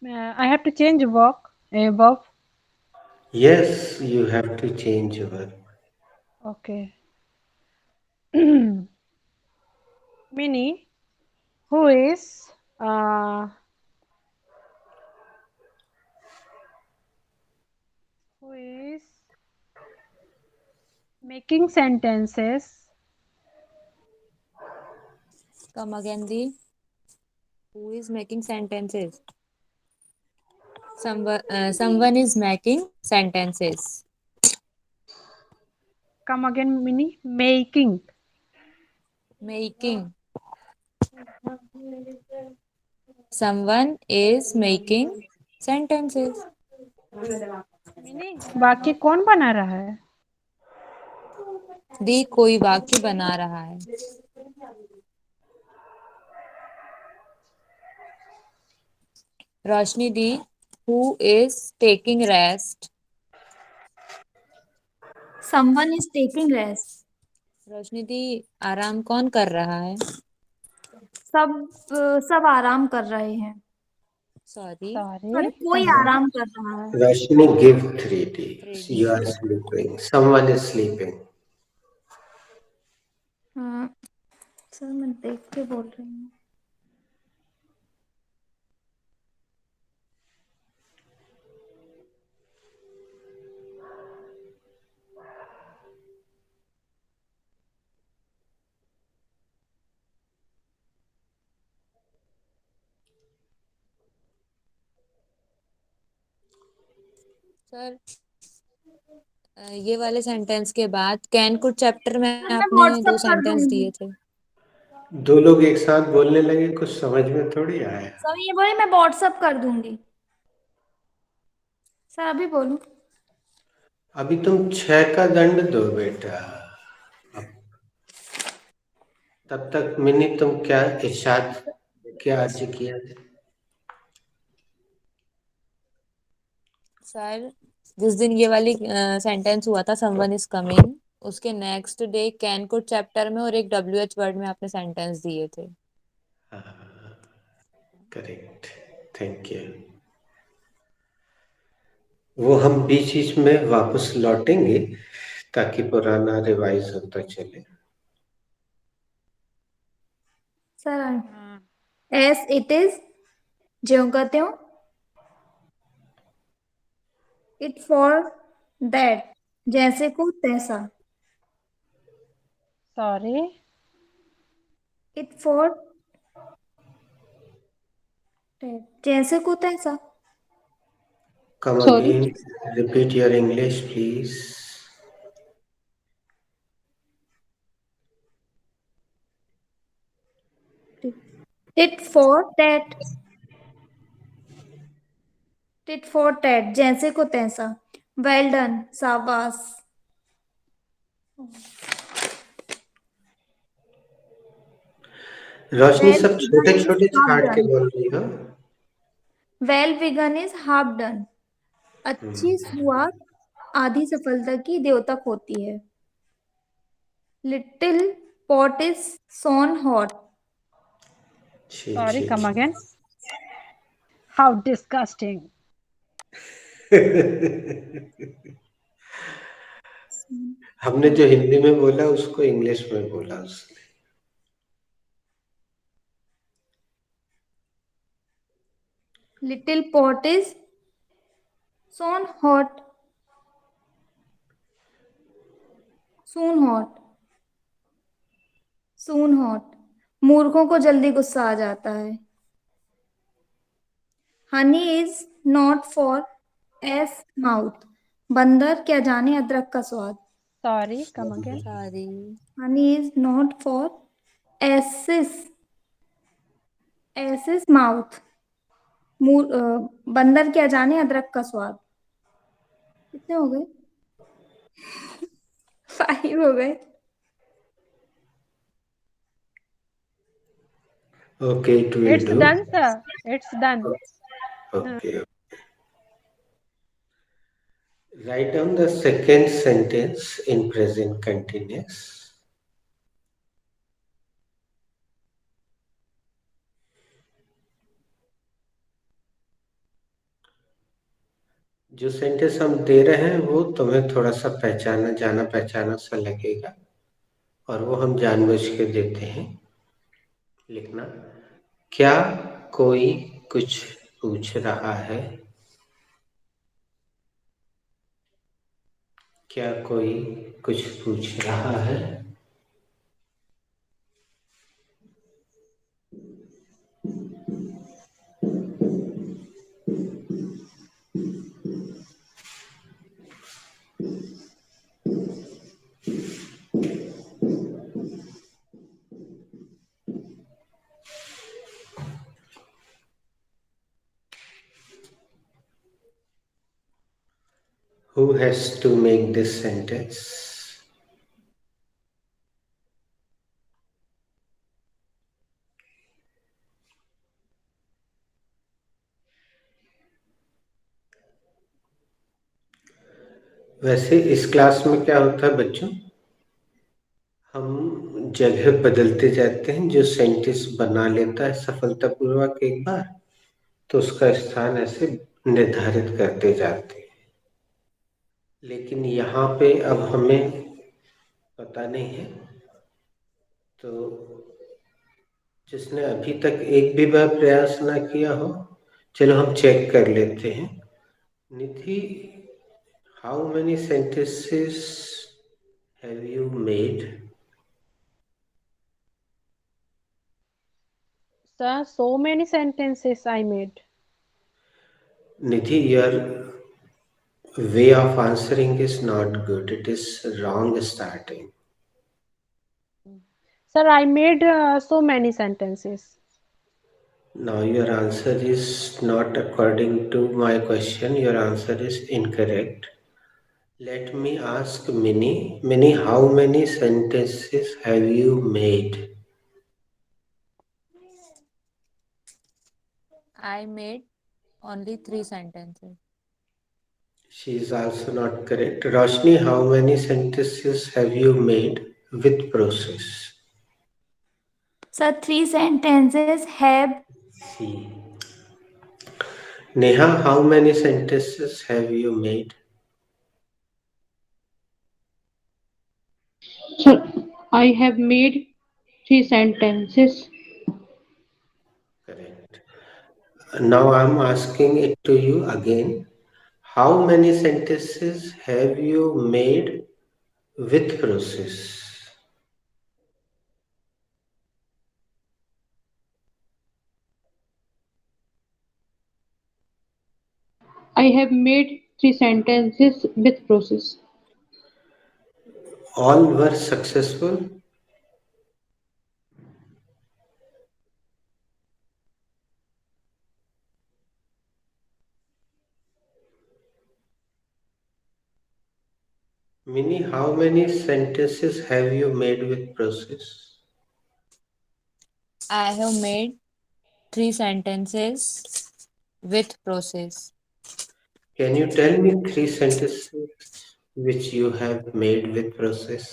I have to change work, a verb. Yes, you have to change your. Okay. Mini, who is uh, who is making sentences. Come again, the who is making sentences? Someone is making sentences. Come again, Mini. Making. Making. Someone is making sentences. Mini वाक्य कौन बना रहा है? दी कोई वाक्य बना रहा है. रोशनी दी who is taking rest. Someone is taking rest. रोशनी दी आराम कौन कर रहा है? सब सब आराम कर रहे हैं. सॉरी. सॉरी, सॉरी, कोई कम अगेन. आराम कर रहा है. Rashmi, give 3D. Ready. You are sleeping. Someone is sleeping. हाँ, सर मैं देख के बोल रही हूँ. सर ये वाले सेंटेंस के बाद कैन कुड चैप्टर में सर मैं आपने दो व्हाट्सएप कर सेंटेंस दूंगी. दिए थे. दो लोग एक साथ बोलने लगे, कुछ समझ में थोड़ी आया. सर ये बोले मैं व्हाट्सएप कर दूंगी. सर अभी बोलूं. अभी तुम 6 का दंड दो बेटा. तब तक मिनी तुम क्या इरशाद क्या अर्ज किया? सर जिस दिन ये वाली सेंटेंस हुआ था समवन इज कमिंग, उसके next day can could chapter में और एक WH वर्ड में आपने सेंटेंस दिए थे. करेक्ट. Thank you. वो हम बीच बीच में वापस लौटेंगे ताकि पुराना रिवाइज होता चले. सर एस इट इज ज्यों का त्यों. इट फॉर दैट जैसे को तैसा. सॉरी. इट फॉर जैसे को तैसा. Come sorry. again. Repeat your English, please. Tit for tat. Tit for tat जैसे को तैसा. वेल डन शाबाश. रोशनी वेल सब बिगन छोटे इज छोटे हाफ छाट के डन. बोल रही हो. Well begun is half done. अच्छी शुरुआत आधी सफलता की द्योतक होती है. Little pot is soon hot. छी सॉरी, छी कम छी. अगेन. How disgusting. हमने जो हिंदी में बोला उसको इंग्लिश में बोला उसने. Little pot is soon hot. Soon hot. Soon hot. मूर्खों को जल्दी गुस्सा आ जाता है. Honey is not for ass mouth. बंदर क्या जाने अदरक का स्वाद. Sorry, come again. Sorry. Honey is not for asses. Asses mouth. बंदर क्या जाने अदरक का स्वाद. कितने हो गए? 5 हो गए. Okay, it will it's do. Done sir. It's done. Okay. Write down the second sentence in present continuous. जो सेंटेंस हम दे रहे हैं वो तुम्हें थोड़ा सा पहचाना जाना पहचाना सा लगेगा, और वो हम जानबूझ के देते हैं। लिखना, क्या कोई कुछ पूछ रहा है? क्या कोई कुछ पूछ रहा है? Who has to make this sentence? वैसे इस क्लास में क्या होता है बच्चों, हम जगह बदलते जाते हैं। जो सेंटेंस बना लेता है सफलतापूर्वक एक बार, तो उसका स्थान ऐसे निर्धारित करते जाते हैं। लेकिन यहाँ पे अब हमें पता नहीं है, तो जिसने अभी तक एक भी बार प्रयास ना किया हो, चलो हम चेक कर लेते हैं। Nidhi, how many sentences have you made? Sir, so many sentences I made. Nidhi, your way of answering is not good. It is wrong starting. Sir, I made so many sentences. Now your answer is not according to my question. Your answer is incorrect. Let me ask Minnie. Minnie, how many sentences have you made? I made only 3 sentences. She is also not correct. Roshni, how many sentences have you made with process? Sir, 3 sentences have. C. Neha, how many sentences have you made? Sir, I have made 3 sentences. Correct. Now I'm asking it to you again. How many sentences have you made with process? I have made 3 sentences with process. All were successful? Minnie, how many sentences have you made with process? I have made 3 sentences with process. Can you tell me 3 sentences which you have made with process?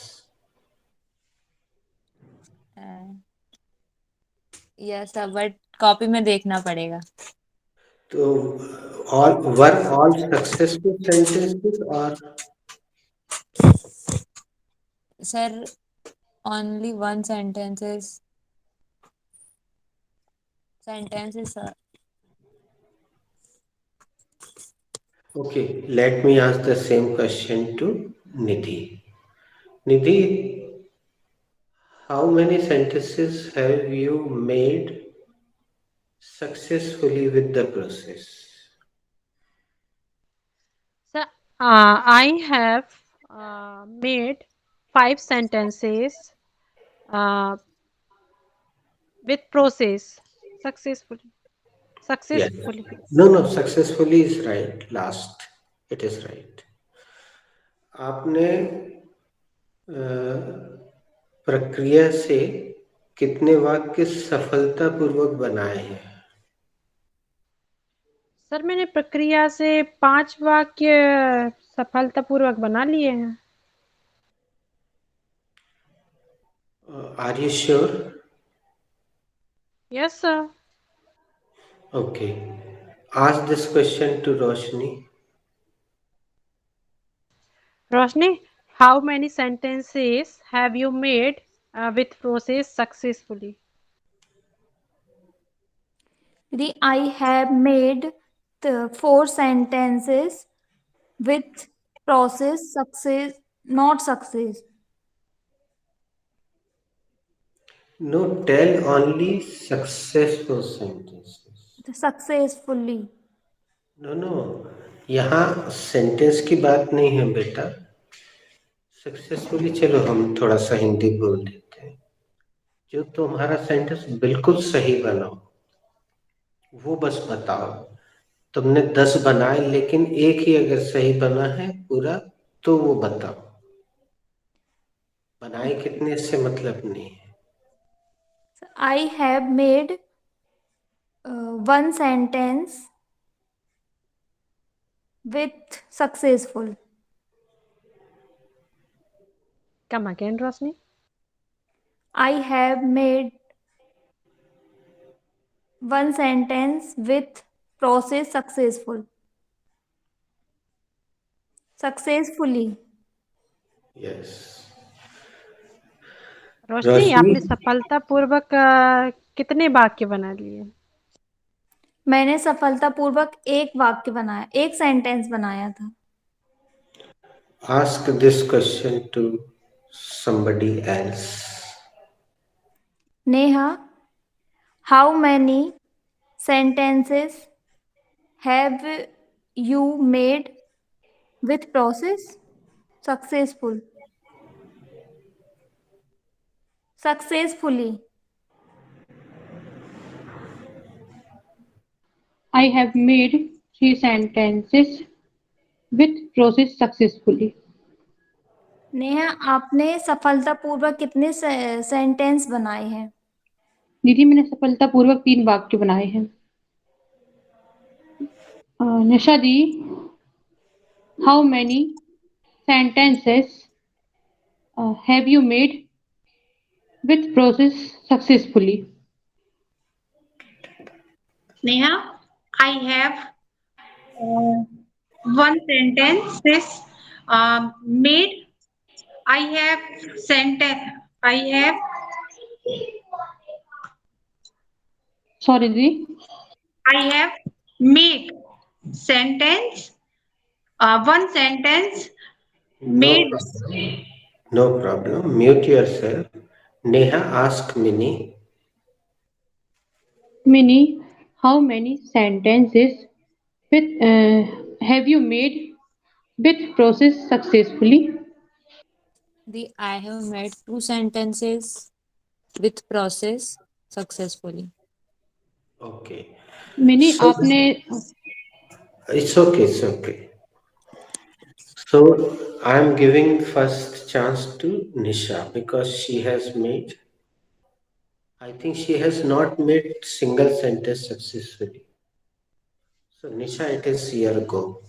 Yes sir, but copy में देखना पड़ेगा। तो all successful sentences or? Sir, only one sentences, sir. Okay, let me ask the same question to Nidhi. Nidhi, how many sentences have you made successfully with the process? Sir, I have made 5 sentences with process successfully. Yes. Successfully. No, successfully is right. Last, it is right. आपने प्रक्रिया से कितने वाक्य सफलतापूर्वक बनाए हैं? Sir, मैंने प्रक्रिया से 5 वाक्य सफलतापूर्वक बना लिए हैं। Are you sure? Yes, sir. Okay. Ask this question to Roshni. Roshni, how many sentences have you made with process successfully? I have made the 4 sentences with process success, not success. No, tell only successful sentences. Successfully. No, यहाँ sentence की बात नहीं है बेटा। Successfully चलो हम थोड़ा सा हिंदी बोल देते हैं। जो तुम्हारा सेंटेंस बिल्कुल सही बना हो वो बस बताओ। तुमने 10 बनाए लेकिन एक ही अगर सही बना है पूरा तो वो बताओ। बनाए कितने से मतलब नहीं है। I have made 1 sentence with successful. Come again, Roshni. I have made 1 sentence with process successful. Successfully. Yes. Roshni, आपने सफलतापूर्वक कितने वाक्य बना लिए? मैंने सफलतापूर्वक एक वाक्य बनाया, एक सेंटेंस बनाया था। Ask this question to somebody else. Neha, how many sentences have you made with process successful? Successfully. I have made 3 sentences with process successfully. Neha, आपने सफलतापूर्वक कितने सेंटेंस बनाए हैं? दीदी मैंने सफलतापूर्वक 3 वाक्य बनाए हैं। निशा दी, how many sentences have you made with process successfully? Neha, I have 1 sentence made. I have sentence. I have. Sorry the. I have made sentence. 1 sentence made. No problem. Mute yourself. Neha, ask Mini. Mini, how many sentences with have you made with process successfully? I have made 2 sentences with process successfully. Okay. Mini, So, आपने it's okay. It's okay. So I'm giving first chance to Nisha because she has made. I think she has not made single sentence successfully. So Nisha, it is your go.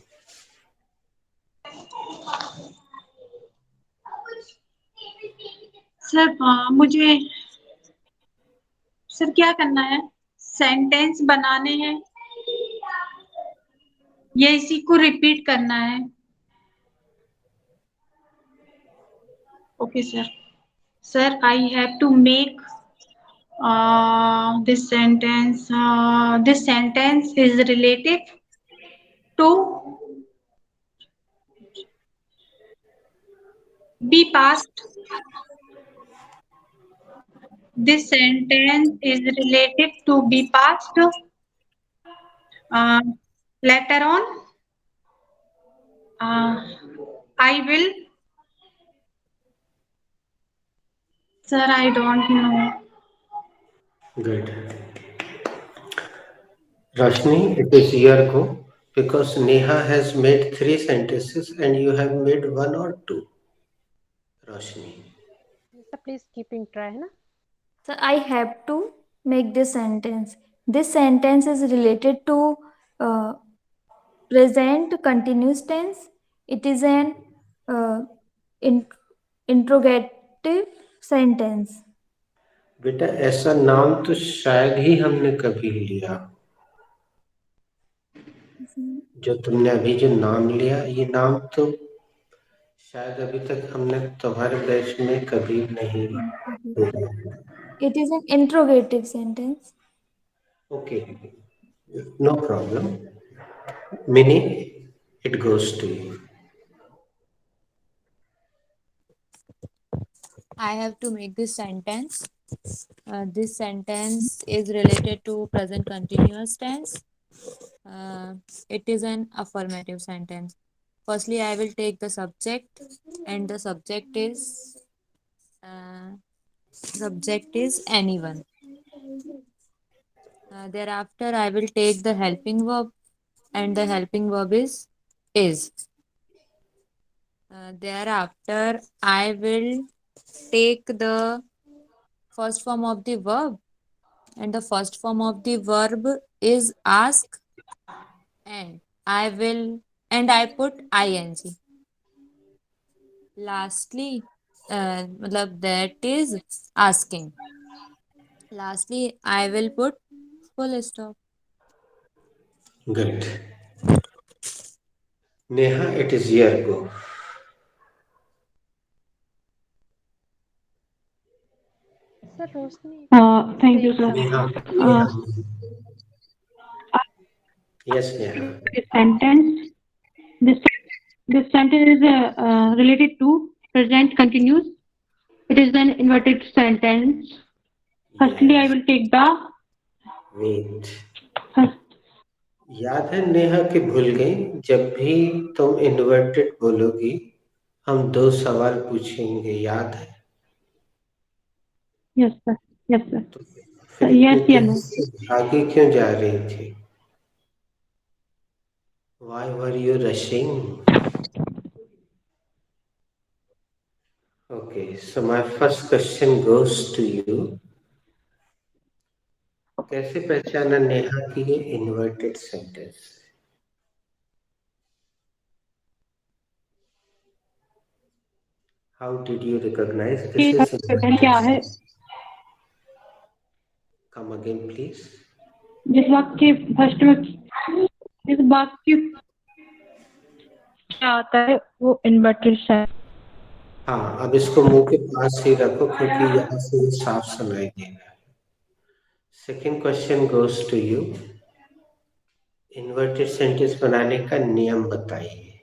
Sir मुझे sir क्या करना है? Sentence बनाने हैं या इसी को repeat करना है? Okay sir. Sir, I have to make this sentence. This sentence is related to be past. This sentence is related to be past. Later on, I will. Sir, I don't know. Good. Rashni, it is your go because Neha has made 3 sentences and you have made 1 or 2. Rashni. Nisha, please keeping try, है ना? So I have to make this sentence. This sentence is related to present continuous tense. It is an interrogative sentence. बेटा ऐसा नाम तो शायद ही हमने कभी लिया। जो तुमने अभी जो नाम लिया ये नाम तो शायद अभी तक हमने तुम्हारे बैच में कभी नहीं बोला। It is an interrogative sentence. Okay, no problem. Meaning, it goes to you. I have to make this sentence. This sentence is related to present continuous tense. It is an affirmative sentence. Firstly, I will take the subject, and the subject is anyone. Thereafter, I will take the helping verb, and the helping verb is. Thereafter, I will take the first form of the verb, and the first form of the verb is ask, and I put ing. Lastly, that is asking. Lastly, I will put full stop. Good. Neha, it is your go. Sir Roshni Thank you, sir. Neha. Yes, Neha. This sentence, this sentence is related to present continuous. It is an inverted sentence. Firstly, I will take the Wait. first. याद है नेहा कि भूल गई, जब भी तुम inverted बोलोगी हम 2 सवाल पूछेंगे, याद है? Yes, sir. Yes, sir. तो फिर Yes, इतनी yeah, no. तेजी से आगे क्यों जा रही थी? Why were you rushing? Okay, so my first question goes to you. कैसे पहचाना नेहा कि ये inverted sentence? How did you recognize this is पहले क्या है? inverted? Come again, please. जिस वाक्य फर्स्ट में जिस वाक्य क्या आता है वो इन्वर्टेड है. हाँ, अब इसको मुंह के पास ही रखो क्योंकि यहाँ से ये साफ सुनाई देगा. Second question goes to you. Inverted sentence बनाने का नियम बताइए.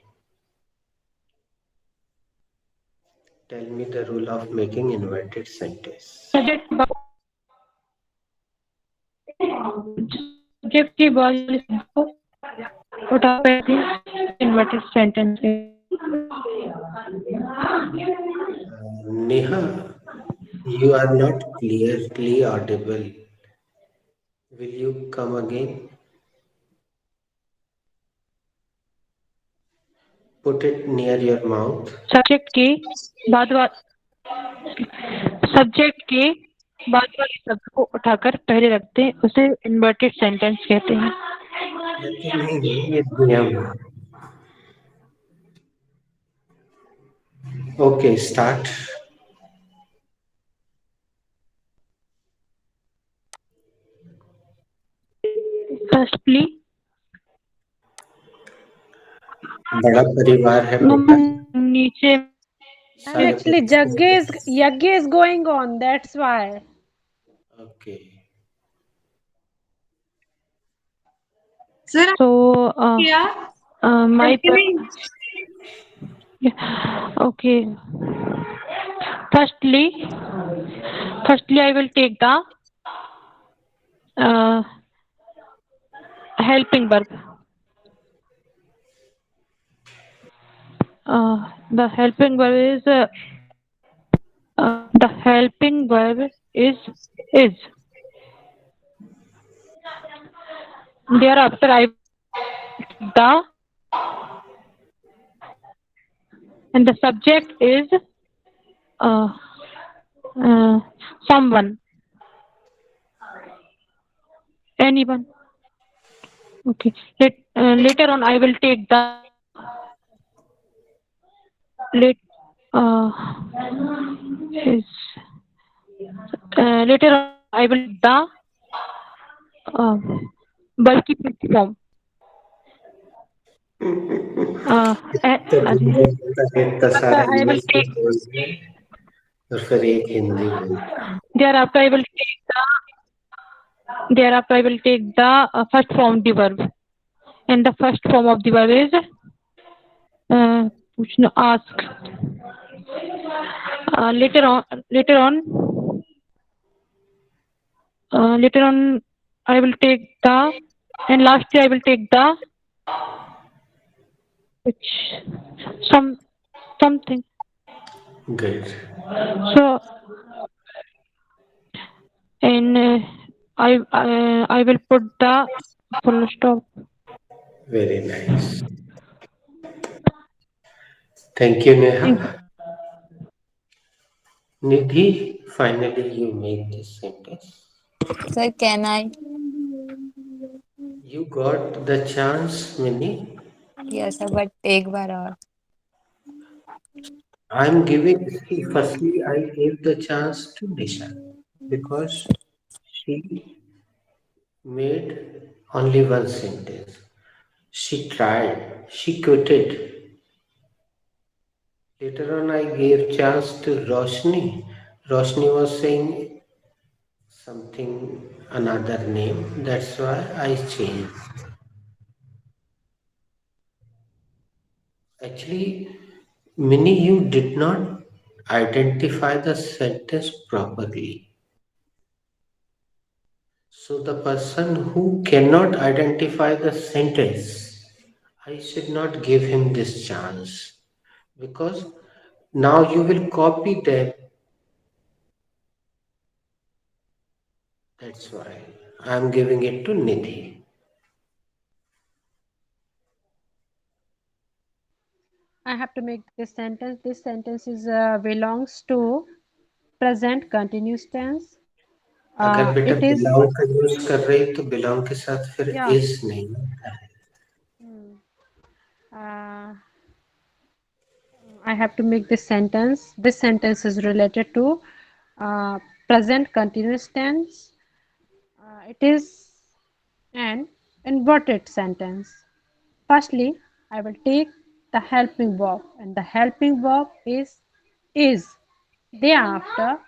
Tell me the rule of making inverted sentence. Subject की बॉडी को उठा करके इन्वर्टेड सेंटेंस है. Neha, you are not clearly audible. Will you come again? Put it near your mouth. Subject के बाद वाले शब्द को उठाकर पहले रखते हैं, उसे इन्वर्टेड सेंटेंस कहते हैं. नहीं, ये नियम है. Okay, start. फर्स्टली बड़ा परिवार है बेटा. नीचे Actually, Yagya is going on. That's why. Okay. Sir, so yeah. my okay. Firstly I will take the helping verb. The helping verb is is. Thereafter I and the subject is someone, anyone. Okay. Later on I will take the later on I will the bulky form. मुझे लगता है इतना सारा I will English भी take. बोल रहे हैं और फिर एक हिंदी बोल रहे हैं। Thereafter, I will take the first form of the verb, and the first form of the verb is ask. Later on, I will take the, and lastly, I will take the something. Good. So, and I will put the full stop. Very nice. Thank you, Neha. Nidhi, finally you make this sentence. Sir, can I? You got the chance, Mini. Yes, sir, but एक बार और. I'm giving, firstly, I gave the chance to Nisha because she made only one sentence. She tried, she quitted. Later on, I gave chance to Roshni. Roshni was saying something, another name. That's why I changed. Actually, Minnie, you did not identify the sentence properly. So the person who cannot identify the sentence, I should not give him this chance because now you will copy them. That's why I am giving it to Nidhi. I have to make this sentence. This sentence is belongs to present continuous tense. अगर बेटा It is belong का use कर रही तो belong के साथ फिर yeah. is नहीं होता है. I have to make this sentence. This sentence is related to present continuous tense. It is an inverted sentence. Firstly, I will take the helping verb, and the helping verb is. Thereafter,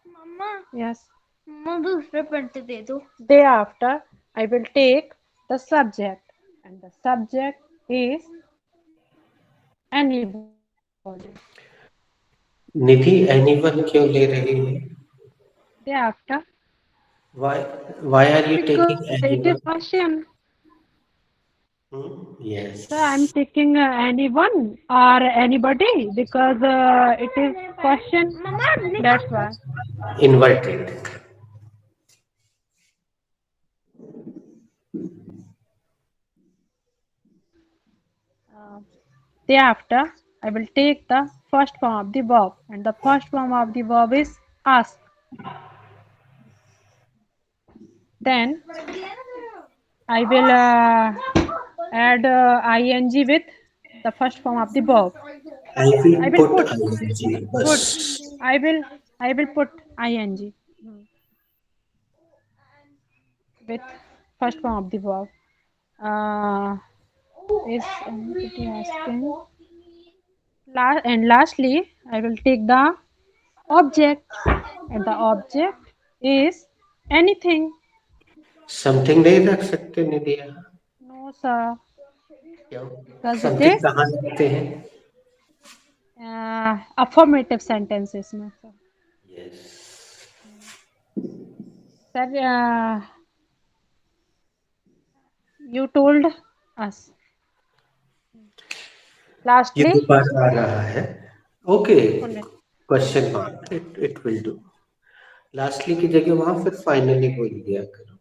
mamma yes. मम्मा दूसरे पढ़ते दे दो. Thereafter, I will take the subject, and the subject is anybody. Nidhi anyone क्यों ले रही है? Thereafter, Why are you because taking it is anyone? question. Yes. So I'm taking anyone or anybody because it is question. That's why. Inverted. Thereafter, I will take the first form of the verb, and the first form of the verb is ask. Then I will add ing with the first form of the verb. I will I will put put ing. put. बस. I will put ing with first form of the verb. Is anybody asking? And lastly, I will take the object, and the object is anything. Something नहीं रख सकते निधि यहाँ. No, sir. क्यों? Because it Something is कहाँ रखते हैं? affirmative sentences में, sir. Yes. Sir, you told us. ये Lastly, दोबारा आ रहा है. Okay. only. Question mark. It will do. Lastly की जगह वहाँ फिर finally बोल दिया करो.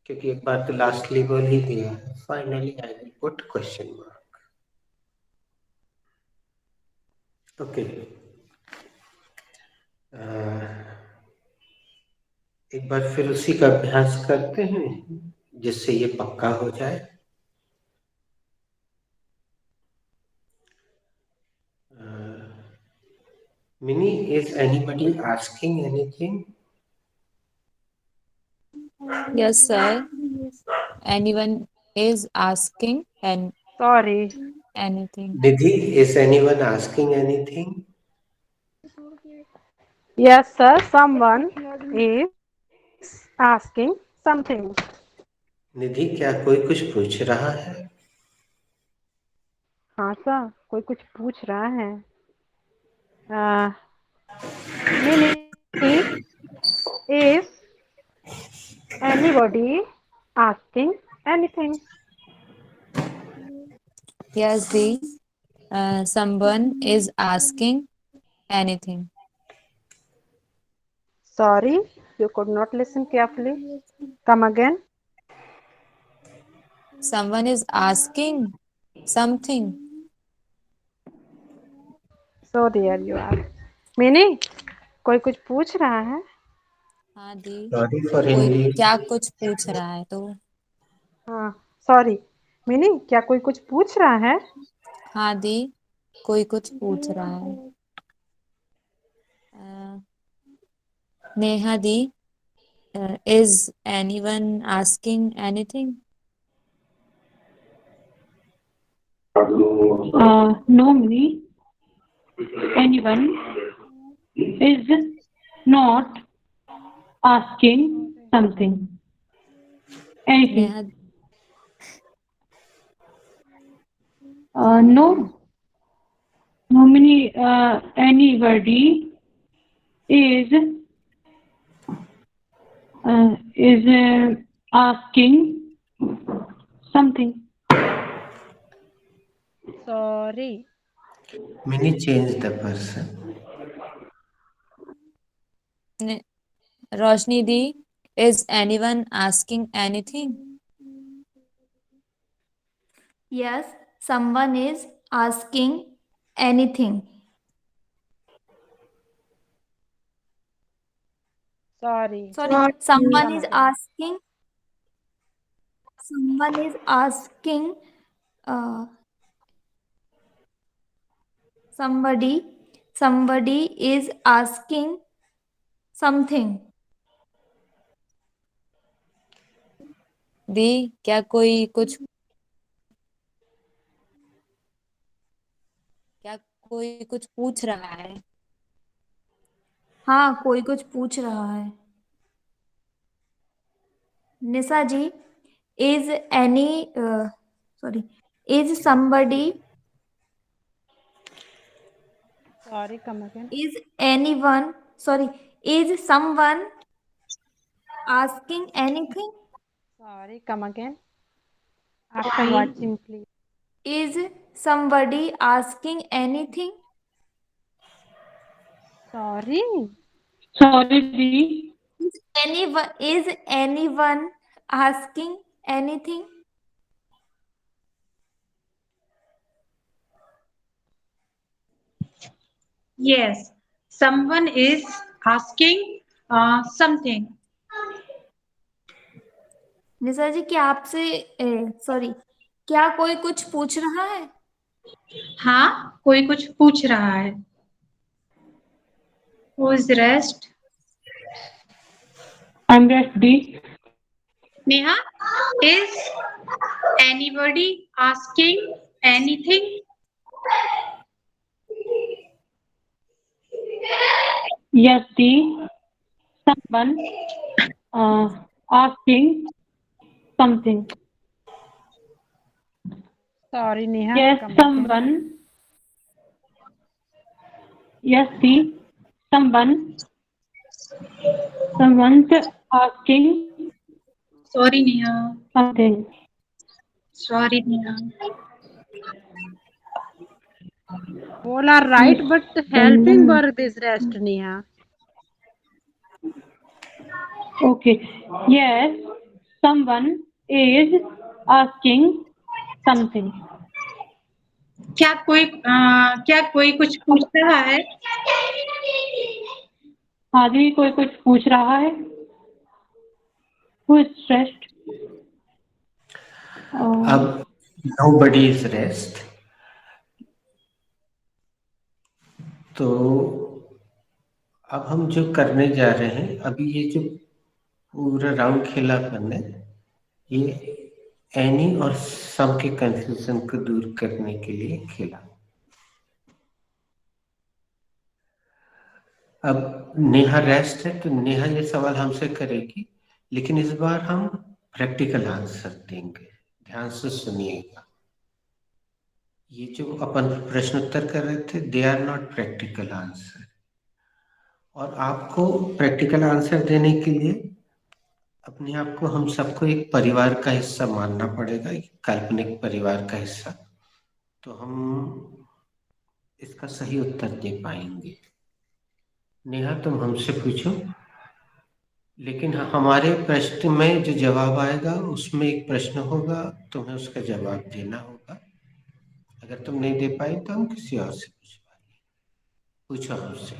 क्योंकि एक बार तो lastly बोल ही दिया है. Finally I will put question mark. Okay. एक बार फिर उसी का अभ्यास करते हैं जिससे ये पक्का हो जाए. Minnie, is anybody asking anything? Yes, sir. Anyone is asking, and Sorry. anything. Nidhi, is anyone asking anything? Yes, sir. Someone is asking something. निधि, क्या कोई कुछ पूछ रहा है? हाँ सर, कोई कुछ पूछ रहा है. Meaning, is anybody asking anything? Yes, the someone is asking anything. Sorry, you could not listen carefully. Come again. Someone is asking something. So there you are. Meaning, कोई कुछ पूछ रहा है. हाँ दी, Sorry for कोई Hindi. क्या कुछ पूछ रहा है तो. हाँ, सॉरी. मीनिंग, क्या कोई कुछ पूछ रहा है? हाँ दी, कोई कुछ पूछ रहा है. नेहा दी, is anyone asking anything? No, me. Anyone is not asking something. Anything. Neha No. No, many. Anybody is asking something. Sorry. Mini change the person. Roshni the, is anyone asking anything? Yes, someone is asking anything. Sorry. Sorry, someone Come is again. asking. Someone is asking. Somebody is asking something. दी, क्या कोई कुछ पूछ रहा है? हाँ, कोई कुछ पूछ रहा है. निशा जी, is is somebody, Sorry, come again. is someone asking anything? Sorry, come again. After watching, please. Is somebody asking anything? Sorry. Sorry, Dee. Is anyone asking anything? Yes, someone is asking something. निशा जी, क्या आपसे क्या कोई कुछ पूछ रहा है? हाँ, कोई कुछ पूछ रहा है. Who is the rest? I'm just Dee. Neha, is anybody asking anything? Yes, Dee. Someone asking something. Sorry, Neha. Yes, Come again. someone. Yes, Dee. Someone's asking Sorry, Neha. something. Sorry, Neha. All are right, but helping verb is rest, Neha. Okay. Yes, someone is asking something. क्या कोई कुछ पूछ रहा है? हाँ जी, कोई कुछ पूछ रहा है. Who is stressed? अब nobody is rest. तो अब हम जो करने जा रहे हैं, अभी ये जो पूरा राउंड खेला अपन ने, ये एनी और सम के कंफ्यूजन को दूर करने के लिए खेला। अब नेहा रेस्ट है, तो नेहा ये सवाल हमसे करेगी, लेकिन इस बार हम प्रैक्टिकल आंसर देंगे। ध्यान से सुनिएगा। ये जो अपन प्रश्नोत्तर कर रहे थे, they are not practical answer. और आपको प्रैक्टिकल आंसर देने के लिए अपने आप को, हम सबको एक परिवार का हिस्सा मानना पड़ेगा, एक काल्पनिक परिवार का हिस्सा, तो हम इसका सही उत्तर दे पाएंगे। नेहा, तुम हमसे पूछो, लेकिन हमारे प्रश्न में जो जवाब आएगा उसमें एक प्रश्न होगा, तुम्हें उसका जवाब देना होगा। अगर तुम नहीं दे पाए तो हम किसी और से पूछवाएंगे। पूछो हमसे।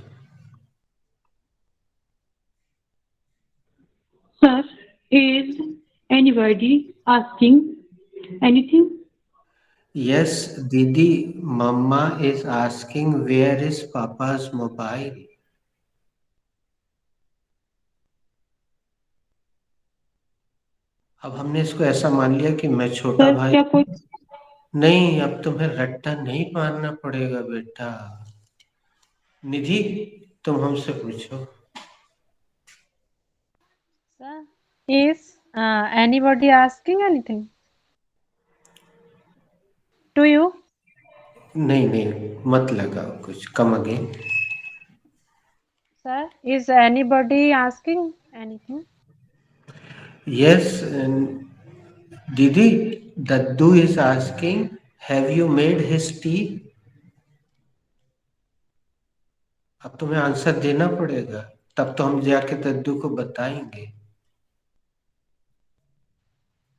Sir, is anybody asking anything? Yes दीदी, मम्मा is asking where is papa's mobile. अब हमने इसको ऐसा मान लिया कि मैं छोटा सर, भाई। क्या कोई नहीं, अब तुम्हें रट्टा नहीं मारना पड़ेगा बेटा। निधि, तुम हमसे पूछो। Sir, is anybody asking anything to you? नहीं नहीं, मत लगाओ कुछ, come again. Sir, is anybody asking anything? Yes दीदी, दद्दू is asking have you made his tea. अब तुम्हें आंसर देना पड़ेगा, तब तो हम जाके दद्दू को बताएंगे।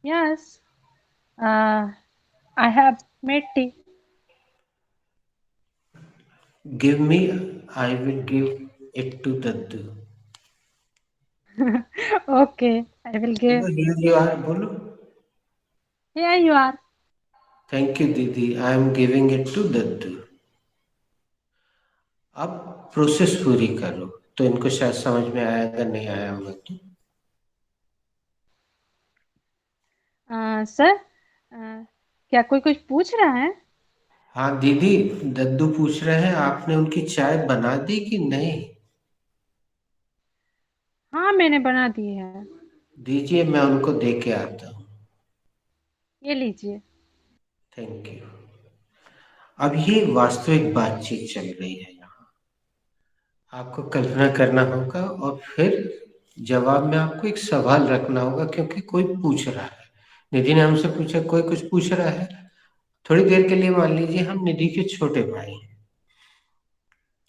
Yes, I have made tea. Give me, I will give it to दद्दू। Okay, I will give. बोलो, here you are, बोलो। Here you are. Thank you दीदी, I am giving it to दद्दू। अब प्रोसेस पूरी करो, तो इनको शायद समझ में आया, अगर नहीं आया होगा तो। सर, क्या कोई कुछ पूछ रहा है? हाँ दीदी, दद्दू पूछ रहे हैं आपने उनकी चाय बना दी कि नहीं। हाँ, मैंने बना दी है। दीजिए, मैं उनको दे के आता हूँ। ये लीजिए। Thank you. अब ये वास्तविक बातचीत चल रही है यहाँ, आपको कल्पना करना होगा और फिर जवाब में आपको एक सवाल रखना होगा, क्योंकि कोई पूछ रहा है। निधि ने हमसे पूछा, कोई कुछ पूछ रहा है। थोड़ी देर के लिए मान लीजिए हम निधि के छोटे भाई हैं,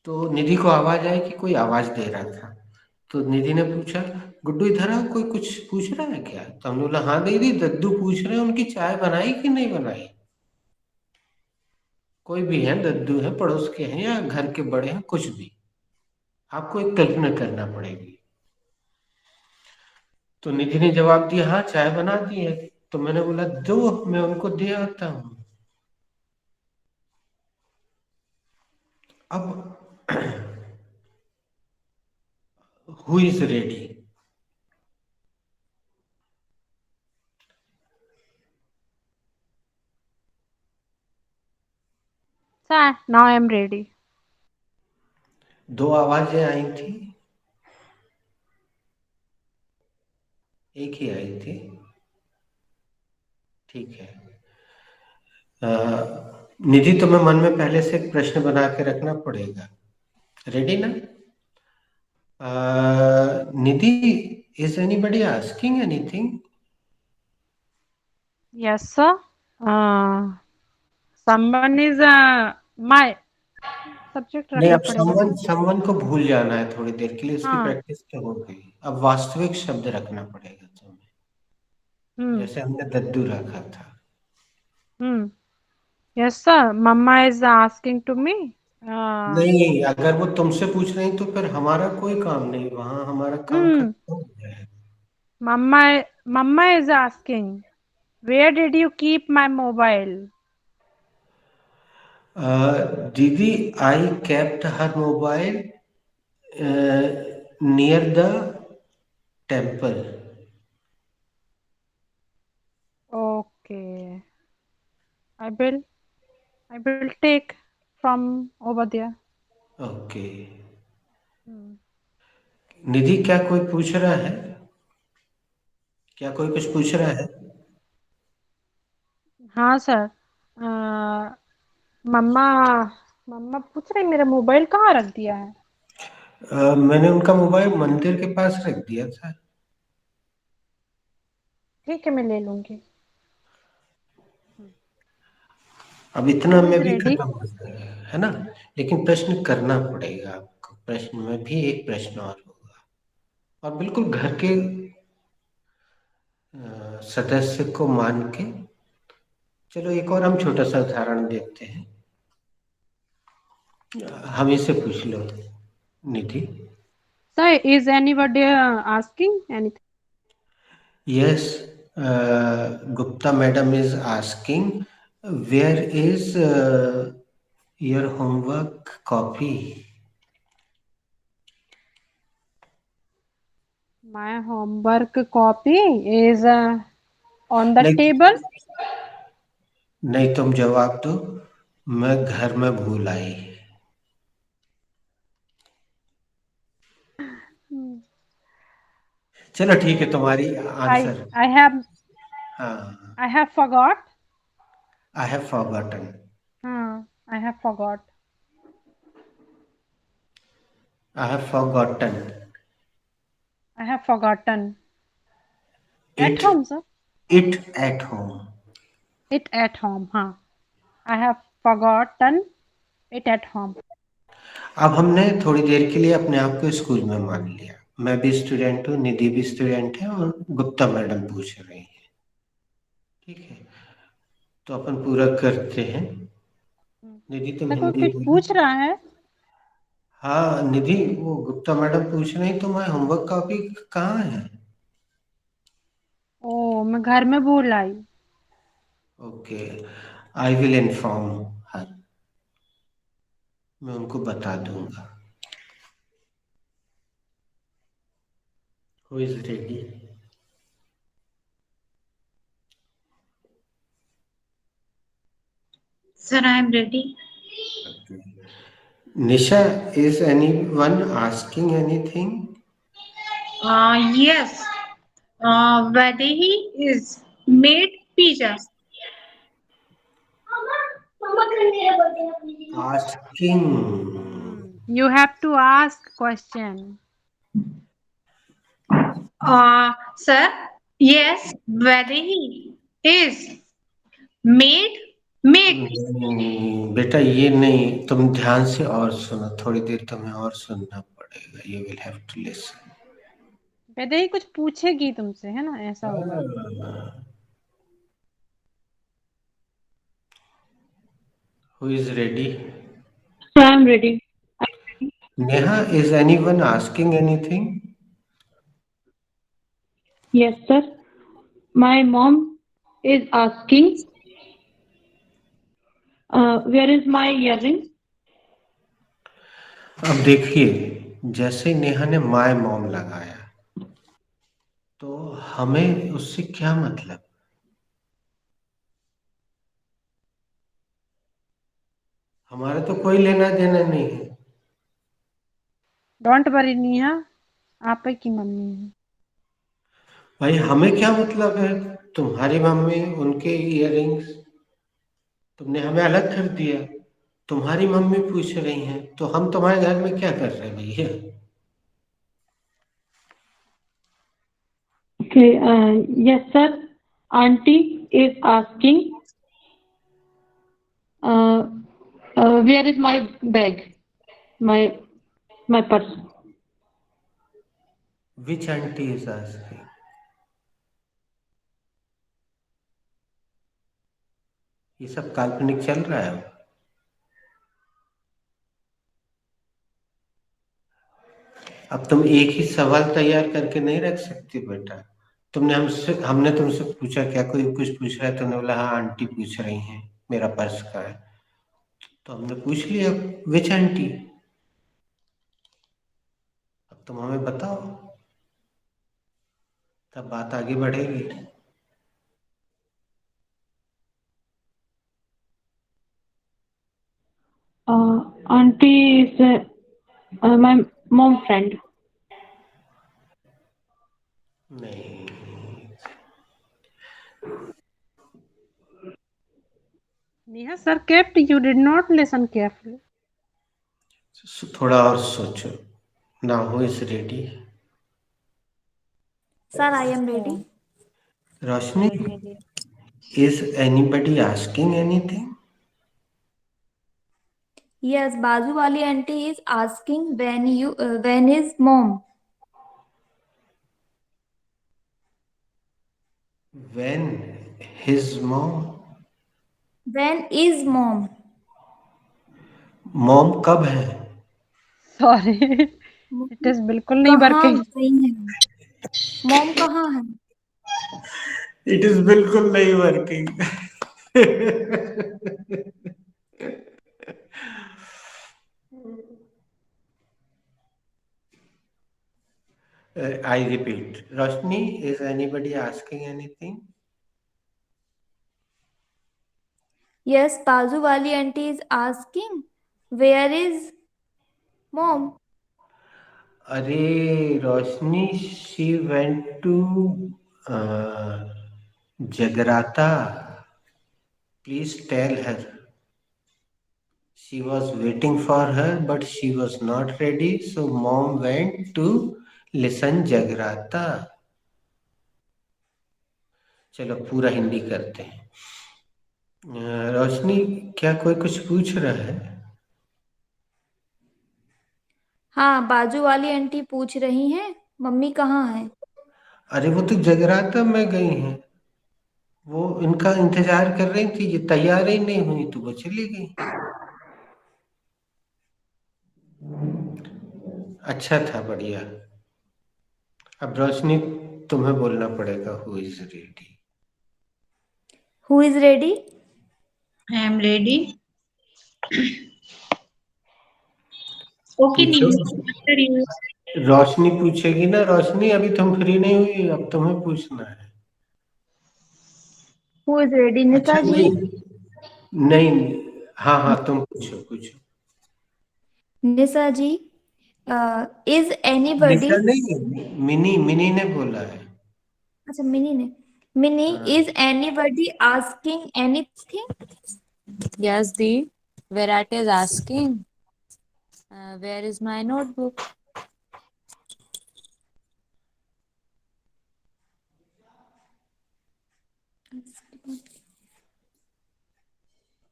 तो निधि को आवाज आई कि कोई आवाज दे रहा था, तो निधि ने पूछा, गुड्डू इधर आओ, कोई कुछ पूछ रहा है क्या। तो हमने बोला, हाँ दीदी, दद्दू पूछ रहे हैं उनकी चाय बनाई कि नहीं बनाई। कोई भी है, दद्दू है, पड़ोस के हैं या घर के बड़े हैं, कुछ भी, आपको एक कल्पना करना पड़ेगी। तो निधि ने जवाब दिया, हाँ चाय बना दी है। तो मैंने बोला, दो, मैं उनको दे आता हूं। अब who is ready. Sir, now I am ready. दो आवाजें आई थी, एक ही आई थी, ठीक है। निधि, तुम्हें मन में पहले से एक प्रश्न बना के रखना पड़ेगा। रेडी ना। Nidhi, is anybody asking anything. Yes, sir. Someone is my subject नहीं, रखना अब पड़ेगा समवन सर। समवन को भूल जाना है थोड़ी देर के लिए, उसकी हाँ। प्रैक्टिस तो हो गई। अब वास्तविक शब्द रखना पड़ेगा तुम्हें, जैसे हमने दद्दू रखा था। Yes, sir. Mama is asking to me. नहीं, अगर वो तुमसे पूछ रही तो फिर हमारा कोई काम नहीं, वहां हमारा काम खत्म हो जाएगा। Mama is asking, where did you keep my mobile? दीदी, आई kept her mobile near the temple. Okay. I will take from over there. Okay. Hmm. निधि, क्या कोई पूछ रहा है? क्या कोई कुछ पूछ रहा है? हाँ सर। मम्मा मम्मा पूछ रही मेरा मोबाइल कहाँ रख दिया है। मैंने उनका मोबाइल मंदिर के पास रख दिया था। ठीक है, मैं ले लूंगी। अब इतना हु में इज भी रेडी? खत्म हो जाएगा, है ना? लेकिन प्रश्न करना पड़ेगा आपको। प्रश्न में भी एक प्रश्न और होगा, और बिल्कुल घर के सदस्य को मान के। चलो एक और हम छोटा सा उदाहरण देखते हैं। हम इसे पूछ लो Nidhi. Sir, is anybody asking anything? Yes, Gupta madam is asking, where is your homework copy? My homework copy is on the नहीं, टेबल। नहीं, तुम जवाब दो। मैं घर में भूल आई। चलो ठीक है, तुम्हारी आई आंसर। आई हैव हाँ, I have forgot. I have forgotten. हाँ, I have forgot. I have forgotten I have forgotten. At it home sir. It at home. It at home, हाँ। I have forgotten it at home. अब हमने थोड़ी देर के लिए अपने आप को स्कूल में मान लिया। मैं भी स्टूडेंट हूँ, निधि भी स्टूडेंट है, और गुप्ता मैडम पूछ रही है। ठीक है, तो अपन पूरा करते हैं। निधि, तुम सर, कोई हिंदी कुछ बोलो। पूछ रहा है? हाँ निधि, वो गुप्ता मैडम पूछ रही, तुम्हारी होमवर्क कॉपी कहाँ है? ओ, मैं घर में भूल आई। Okay, I will inform her. मैं उनको बता दूंगा। Who is ready? Sir, I am ready. Nisha, is anyone asking anything? Yes. Vaidehi is made pizza. Asking. You have to ask question. Sir, yes, Vaidehi is made made. नहीं बेटा, ये नहीं। तुम ध्यान से और सुनो, थोड़ी देर तुम्हें और सुनना पड़ेगा। You will have to listen. Vaidehi कुछ पूछेगी तुमसे, है ना? ऐसा होगा। Who is ready? So I'm ready. Neha, is anyone asking anything? Yes, sir. My mom is asking, where is my earring? अब देखिए, जैसे नेहा ने माय मॉम लगाया, तो हमें उससे क्या मतलब? हमारा तो कोई लेना देना नहीं है। डोंट वरी नेहा, आप ही की मम्मी है। भाई, हमें क्या मतलब है? तुम्हारी मम्मी, उनके इयररिंग्स, तुमने हमें अलग कर दिया। तुम्हारी मम्मी पूछ रही हैं, तो हम तुम्हारे घर में क्या कर रहे हैं भैया? Okay, yes, sir. Auntie is asking, uh, where is my bag? My purse. Which aunty is asking? ये सब काल्पनिक चल रहा है। अब तुम एक ही सवाल तैयार करके नहीं रख सकती बेटा। हमने तुमसे पूछा, क्या कोई कुछ पूछ रहा है? तुमने बोला हाँ आंटी पूछ रही हैं मेरा पर्स कहाँ है। तो हमने पूछ लिया, विच आंटी। अब तुम हमें बताओ, तब बात आगे बढ़ेगी। Auntie is my mom friend. नहीं, Neha sir kept. You did not listen carefully. थोड़ा और सोचो. Now who is ready? Sir, I am ready. Roshni, Ready. is anybody asking anything? Yes, बाजू वाली auntie is asking when is mom? When his mom? When is mom? Mom कब है? Sorry. It is बिल्कुल नहीं कहाँ working. गई है? Mom कहाँ है? It is बिल्कुल नहीं working. I repeat. Roshni, is anybody asking anything? Yes, बाजू वाली auntie is asking where is mom? अरे रोशनी, she went to Jagrata. Please tell her. She was waiting for her, but she was not ready, so mom went to listen Jagrata. चलो पूरा हिंदी करते हैं. रोशनी, क्या कोई कुछ पूछ रहा है? हाँ, बाजू वाली आंटी पूछ रही हैं मम्मी कहाँ है? अरे वो तो जगराता में गई हैं. वो इनका इंतजार कर रही थी, ये तैयार ही नहीं हुई तो वो चली गई. अच्छा था, बढ़िया. अब रोशनी, तुम्हें बोलना पड़ेगा who is ready. Who is ready? I am ready. Okay, पूछो. Nimi, after you. रोशनी पूछेगी ना. रोशनी, अभी तुम फ्री नहीं हुई, अब तुम्हें पूछना है. Who is ready? अच्छा, निशा जी? नहीं. हाँ हाँ, तुम पूछो पूछो. निशा जी, is anybody? निशा नहीं, मिनी मिनी ने बोला है. अच्छा, मिनी ने. Mini, is anybody asking anything? Yes, the Virat is asking, where is my notebook?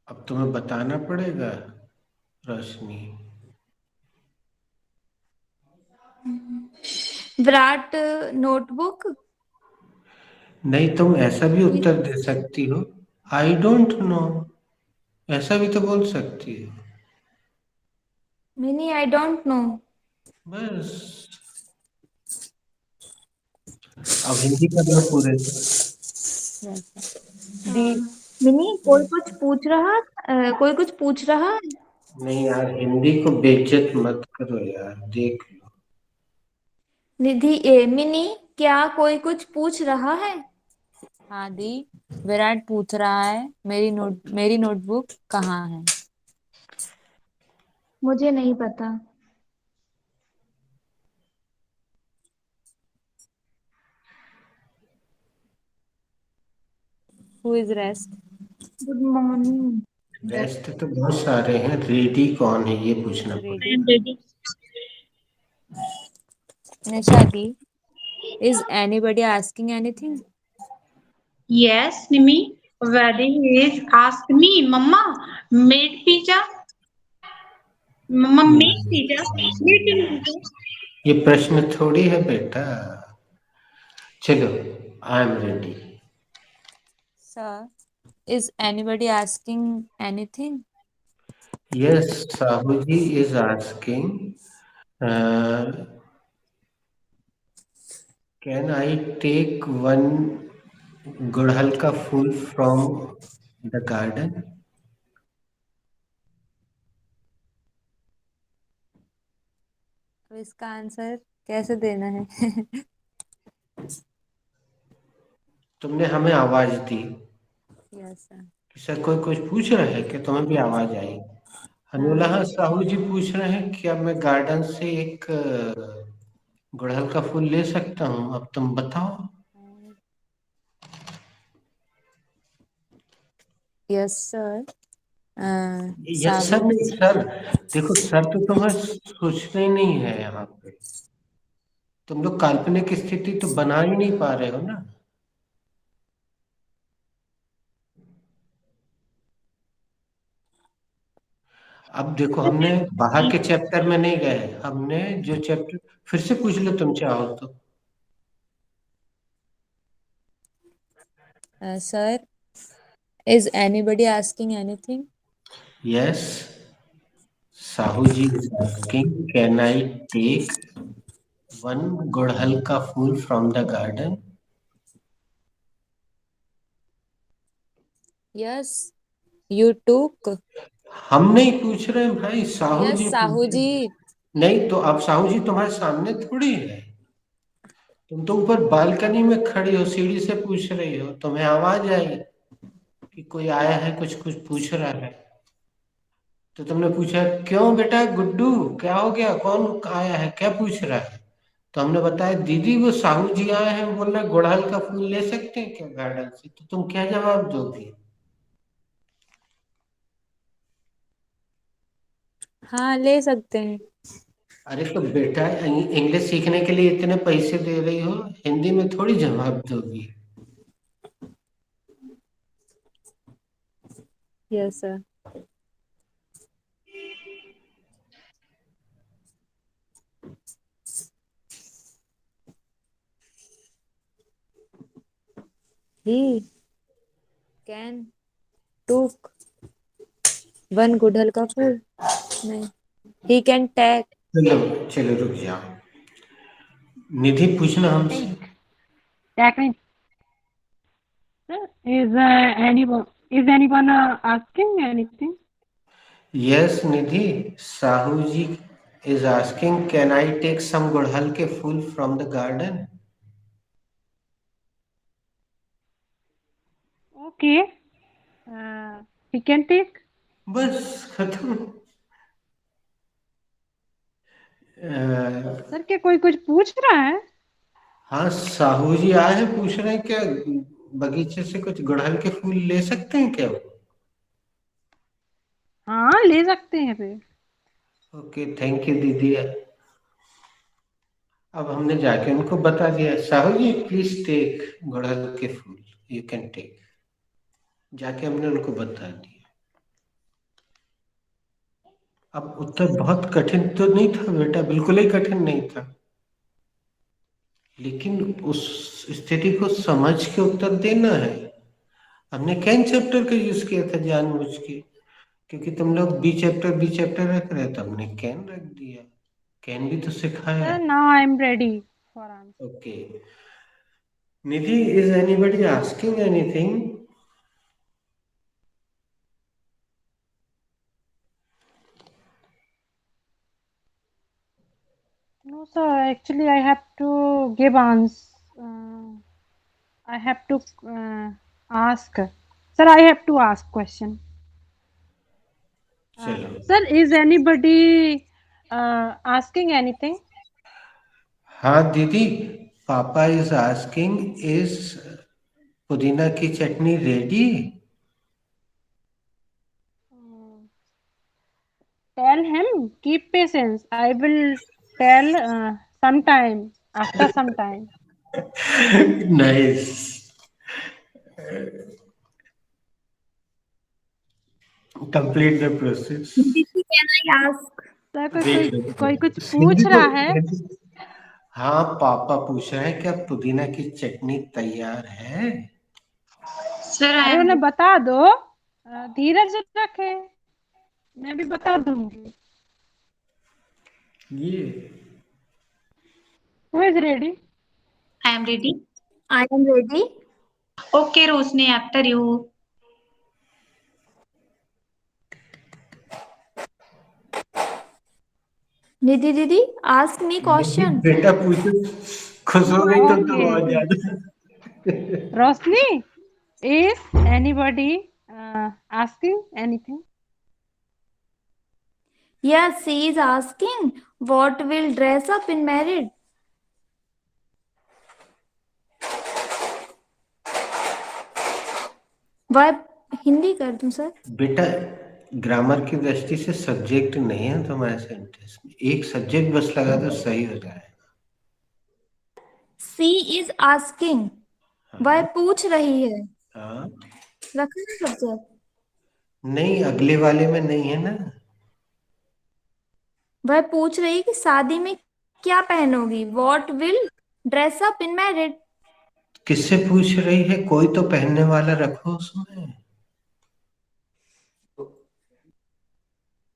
अब तुम्हें बताना पड़ेगा रोशनी. विराट नोटबुक? नहीं, तुम ऐसा भी उत्तर दे सकती हो. I don't know. ऐसा भी तो बोल सकती हो. Mini, I don't know. बस. अब हिंदी कर लो पूरे. The मिनी, कोई कुछ पूछ रहा कोई कुछ पूछ रहा है? नहीं यार, हिंदी को बेइज्जत मत करो यार. देख लो. निधि मिनी, क्या कोई कुछ पूछ रहा है? हाँ दी, विराट पूछ रहा है मेरी नोटबुक कहाँ है? मुझे नहीं पता. Who is rest? Good morning. Rest तो बहुत सारे हैं. रेडी कौन है ये पूछना Ready. पड़ेगा. I am ready. Nisha the, is anybody asking anything? Yes, Nimi. Whether is ask me, Mama, made pizza? Mama made pizza? Little pizza? ये प्रश्न थोड़ी है बेटा. चलो, I am ready. Sir, is anybody asking anything? Yes, Sahu ji is asking. Can I take one गुड़हल का फूल from the garden? तो इसका आंसर कैसे देना है? तुमने हमें आवाज दी यस सर. कि सर कोई कुछ पूछ रहा है कि तुम्हें भी आवाज आई. अनुला, हाँ, साहू जी पूछ रहे हैं क्या मैं गार्डन से एक गुड़हल का फूल ले सकता हूँ? अब तुम बताओ। Yes sir. Yes sir Sahu नहीं सर, देखो सर तो तुम्हें सोचना ही नहीं है यहाँ पे। तुम लोग काल्पनिक स्थिति तो बना ही नहीं पा रहे हो ना। अब देखो हमने बाहर के चैप्टर में नहीं गए, हमने जो चैप्टर, फिर से पूछ लो तुम चाहो तो। Sir, is anybody asking anything? Yes, Sahu ji is asking can I take one गुड़हल का फूल from the garden? Yes, you took. हम नहीं पूछ रहे हैं भाई, साहू Yes, जी पूछ साहू रहे जी। हैं। नहीं तो अब साहू जी तुम्हारे सामने थोड़ी है, तुम तो ऊपर बालकनी में खड़ी हो, सीढ़ी से पूछ रही हो, तुम्हें आवाज आई कि कोई आया है, कुछ कुछ पूछ रहा है, तो तुमने पूछा क्यों बेटा गुड्डू, क्या हो गया, कौन आया है, क्या पूछ रहा है? तो हमने बताया दीदी वो साहू जी आए हैं, बोल रहे गुड़हल का फूल ले सकते हैं क्या गार्डन से, तो तुम क्या जवाब दोगी? हाँ, ले सकते हैं। अरे तो बेटा इंग्लिश सीखने के लिए इतने पैसे दे रही हो, हिंदी में थोड़ी जवाब दोगी। Yes sir. He can took one गुड़हल का फूल। नहीं, he can take। चलो चलो रुक जाओ, निधि पूछना हमसे। Technique. Is anyone asking anything? Yes Nidhi, Sahu ji is asking can I take some गुड़हल के फूल from the garden? Okay. He can take. बस खत्म। सर क्या कोई कुछ पूछ रहा है? हाँ साहू जी आए हैं, पूछ रहे हैं क्या बगीचे से कुछ गुड़हल के फूल ले सकते हैं क्या वो? हाँ ले सकते हैं फिर। ओके थैंक यू दीदी। अब हमने जाके उनको बता दिया साहू जी प्लीज टेक गुड़हल के फूल, यू कैन टेक, जाके हमने उनको बता दिया। अब उत्तर बहुत कठिन तो नहीं था बेटा, बिल्कुल ही कठिन नहीं था, लेकिन उस स्थिति को समझ के उत्तर देना है। हमने कैन चैप्टर का यूज किया था जानबूझ के, क्योंकि तुम लोग बी चैप्टर रख रहे, तो हमने कैन रख दिया, कैन भी तो सिखाया। Sir, now I am ready for answer. Okay Nidhi, is anybody asking anything? No, sir. Actually, I have to give answer. I have to ask. Sir, I have to ask question. चलो Sir, is anybody asking anything? हाँ दीदी, पापा is asking is पुदीना की चटनी ready? Tell him, keep patience. I will tell sometime, after some time. Nice, complete the process. Can I ask? Sir कोई कुछ हिंदी पूछ रहा है? हाँ पापा पूछ रहे हैं क्या पुदीना की चटनी तैयार है? Sir, I अरे am उन्हें बता दो, धीरज रखे, मैं भी बता दूंगी। ये Who is ready? ready. I am ready. Okay, Rosni, after you. Nidhi Didi, ask me question. बेटा पूछो, खुश हो गई तो Okay. बहुत ज्यादा। Rosni, is anybody asking anything? Yes, she is asking what will dress up in married. वह हिंदी कर दूं सर? बेटा ग्रामर की दृष्टि से सब्जेक्ट नहीं है तुम्हारे सेंटेंस में, एक सब्जेक्ट बस लगा दो सही हो जाएगा। She is asking, वह पूछ रही है। हाँ रखा है सब्जेक्ट? नहीं, अगले वाले में नहीं है ना। वह पूछ रही है कि शादी में क्या पहनोगी, what will dress up in married. किससे पूछ रही है? कोई तो पहनने वाला रखो उसमें।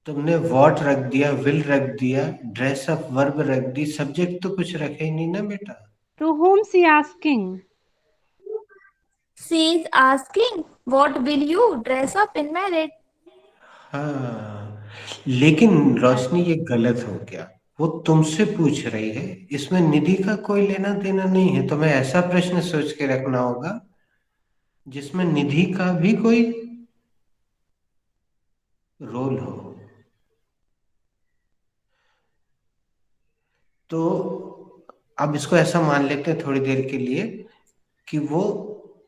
तुमने वॉट रख दिया, विल रख दिया, ड्रेस अप वर्ब रख दी, सब्जेक्ट तो कुछ रखे ही नहीं ना बेटा। To whom she asking? She is asking what will you dress up in married. हाँ, लेकिन रोशनी ये गलत हो गया। वो तुमसे पूछ रही है, इसमें निधि का कोई लेना देना नहीं है। तुम्हें ऐसा प्रश्न सोच के रखना होगा जिसमें निधि का भी कोई रोल हो। तो अब इसको ऐसा मान लेते हैं थोड़ी देर के लिए कि वो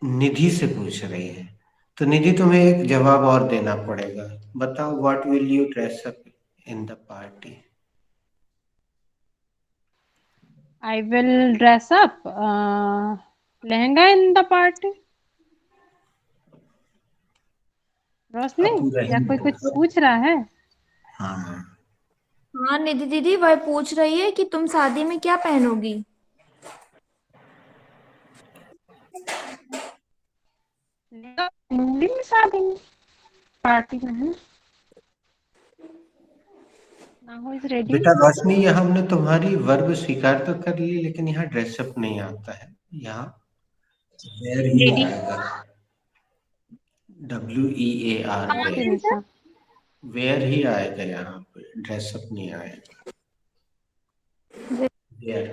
निधि से पूछ रही है। तो निधि तुम्हें एक जवाब और देना पड़ेगा। बताओ, what will you dress up in the party? I will dress up lehenga in the party. रोशनी, अब पूरा क्या कोई कुछ हिंदी। पूछ रहा है? हाँ, हाँ निधि दीदी, वह पूछ रही है कि तुम शादी में क्या पहनोगी। मूवी में शादी में पार्टी में है ना। Who is ready? बेटा रोशनी, यहाँ हमने तुम्हारी वर्ब स्वीकार तो कर ली, लेकिन यहाँ ड्रेसअप नहीं आता है। यहाँ वेयर ही Ready. आएगा, WEAR, okay wear. Nisha. Wear ही आएगा, यहाँ पे ड्रेसअप नहीं आएगा। Wear,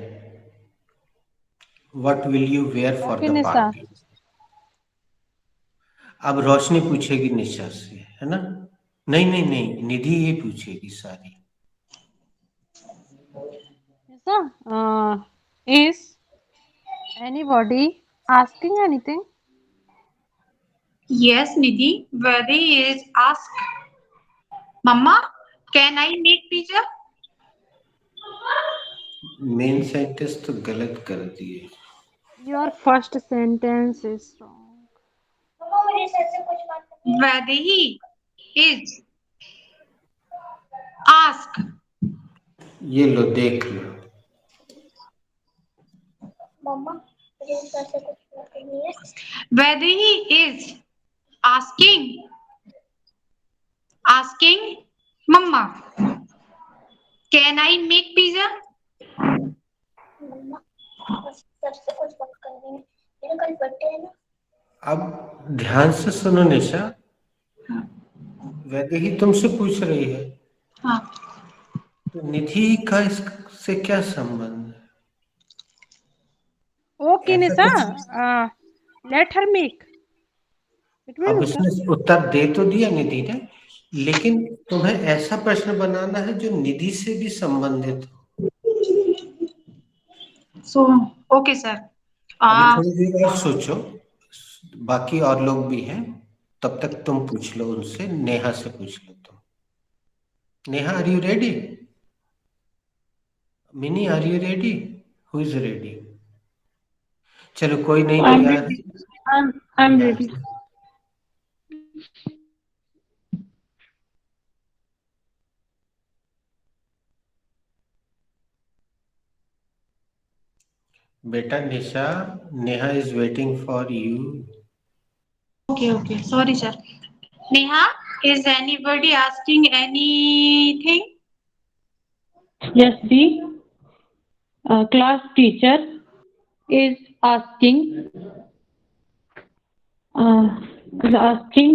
what will you wear for okay the Nisha. Party? अब रोशनी पूछेगी निशा से, है ना? नहीं नहीं नहीं, निधि ये पूछेगी सारी। निशा, is anybody asking anything? Yes, Nidhi. Vadi is asked, Mama, can I make pizza? Main sentence तो गलत कर दिए। Your first sentence is wrong. Vadi is asked. ये लो, देख लो। Vadi is asking Mama, can I make pizza? अब ध्यान से सुनो निशा, वैसे ही तुमसे पूछ रही है, हाँ, तो निधि का इससे क्या संबंध है? Okay ऐसा निशा, कुछ- let her make. It will अब answer. उसने उत्तर दे तो दिया निधि ने, लेकिन तुम्हें ऐसा प्रश्न बनाना है जो निधि से भी संबंधित हो। so okay sir. अभी थोड़ी देर और सोचो, बाकी और लोग भी हैं, तब तक तुम पूछ लो उनसे। नेहा से पूछ लो तुम। Neha, are you ready? Mini, are you ready? Who is ready? चलो, कोई नहीं तैयार है। I'm ready. बेटा Nisha, Neha is waiting for you. Okay, sorry sir. Neha, is anybody asking anything? Yes, the class teacher is asking uh, Rakhi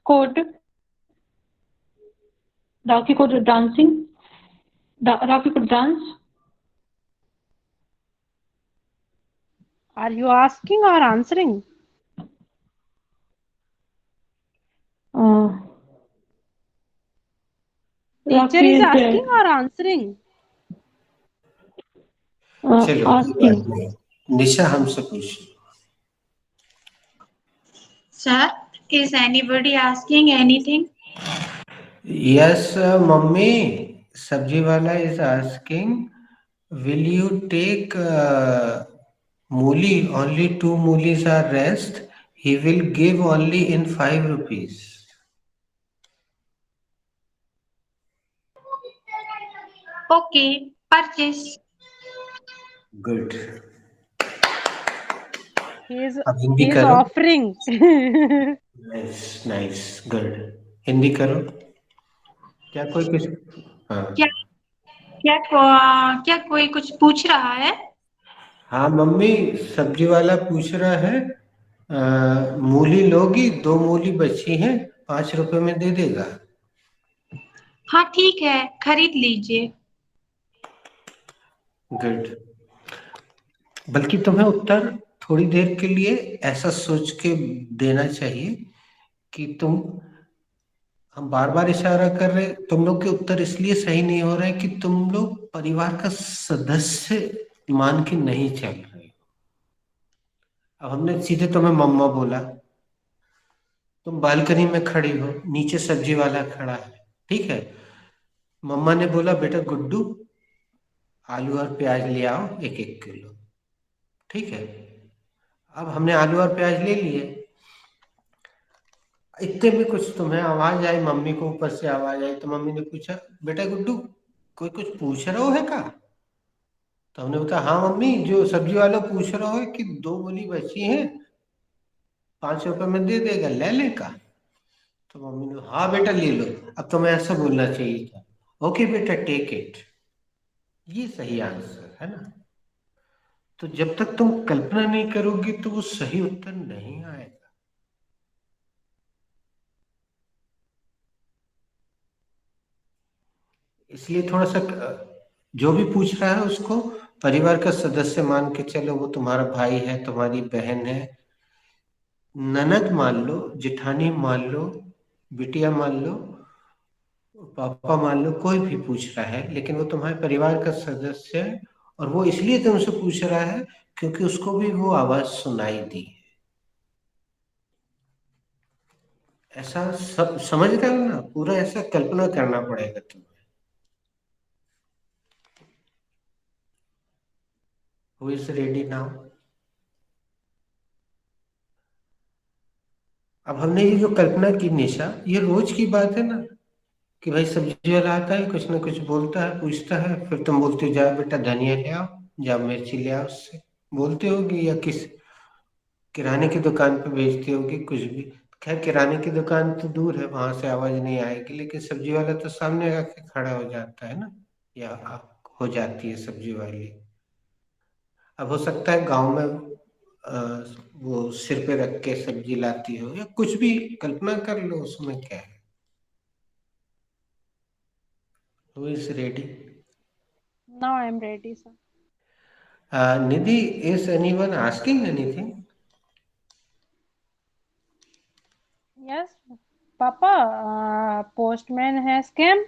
could Rakhi could dance. Are you asking or answering? Teacher Rakshi is is asking or answering? चलो कोई बात asking. नहीं, निशा हमसे पूछ। Sir, is anybody asking anything? Yes मम्मी, सब्जी वाला is asking, will you take मूली, ओनली 2 मूलीज or rest, he will give only in 5 rupees. Okay, purchase. Good. He is अब हिंदी he is करो। offering. Nice nice, good. Hindi करो। क्या कोई कुछ? हाँ क्या क्या क्या कोई कुछ पूछ रहा है? हाँ मम्मी, सब्जी वाला पूछ रहा है, मूली लोगी? 2 मूली बची हैं, 5 रुपए में दे देगा। हाँ ठीक है, खरीद लीजिए। गुड। बल्कि तुम्हें उत्तर थोड़ी देर के लिए ऐसा सोच के देना चाहिए कि हम बार बार इशारा कर रहे, तुम लोग के उत्तर इसलिए सही नहीं हो रहे कि तुम लोग परिवार का सदस्य मान के नहीं चल रहे। अब हमने सीधे तुम्हें मम्मा बोला, तुम बालकनी में खड़ी हो, नीचे सब्जी वाला खड़ा है, ठीक है। मम्मा ने बोला बेटा गुड्डू, आलू और प्याज ले आओ 1-1 किलो, ठीक है। अब हमने आलू और प्याज ले लिए, इतने में कुछ तुम्हें आवाज आई, मम्मी को ऊपर से आवाज आई, तो मम्मी ने पूछा बेटा गुड्डू, कोई कुछ पूछ रहा हो है का? तो हमने बताया हाँ मम्मी, जो सब्जी वाला पूछ रहा हो कि 2 मूली बची हैं, 5 रुपए में दे देगा, ले ले का? तो मम्मी ने हाँ बेटा ले लो। अब तुम्हें ऐसा बोलना चाहिए था, ओके बेटा टेक इट। ये सही आंसर है ना। तो जब तक तुम कल्पना नहीं करोगी तो वो सही उत्तर नहीं आएगा। इसलिए थोड़ा सा जो भी पूछ रहा है उसको परिवार का सदस्य मान के चलो। वो तुम्हारा भाई है, तुम्हारी बहन है, ननद मान लो, जिठानी मान लो, बिटिया मान लो, पापा मान लो, कोई भी पूछ रहा है, लेकिन वो तुम्हारे परिवार का सदस्य है। और वो इसलिए तुमसे पूछ रहा है क्योंकि उसको भी वो आवाज सुनाई दी। ऐसा सब समझ रहे हो ना, पूरा ऐसा कल्पना करना पड़ेगा तुम्हें। Who is ready now? अब हमने ये जो कल्पना की निशा, ये रोज की बात है ना, कि भाई सब्जी वाला आता है, कुछ ना कुछ बोलता है, पूछता है, फिर तुम बोलते हो जा बेटा धनिया ले आओ, जा मिर्ची ले आओ, उससे बोलते होगी, या किस किराने की दुकान पे बेचती होगी कुछ भी। खैर किराने की दुकान तो दूर है, वहां से आवाज नहीं आएगी, लेकिन सब्जी वाला तो सामने आके खड़ा हो जाता है ना, या हो जाती है सब्जी वाली। अब हो सकता है गांव में वो सिर पे रख के सब्जी लाती हो, या कुछ भी कल्पना कर लो, उसमें क्या है। Who is ready? Now I am ready, sir. Nidhi, is anyone asking anything? Yes, Papa. Postman has came,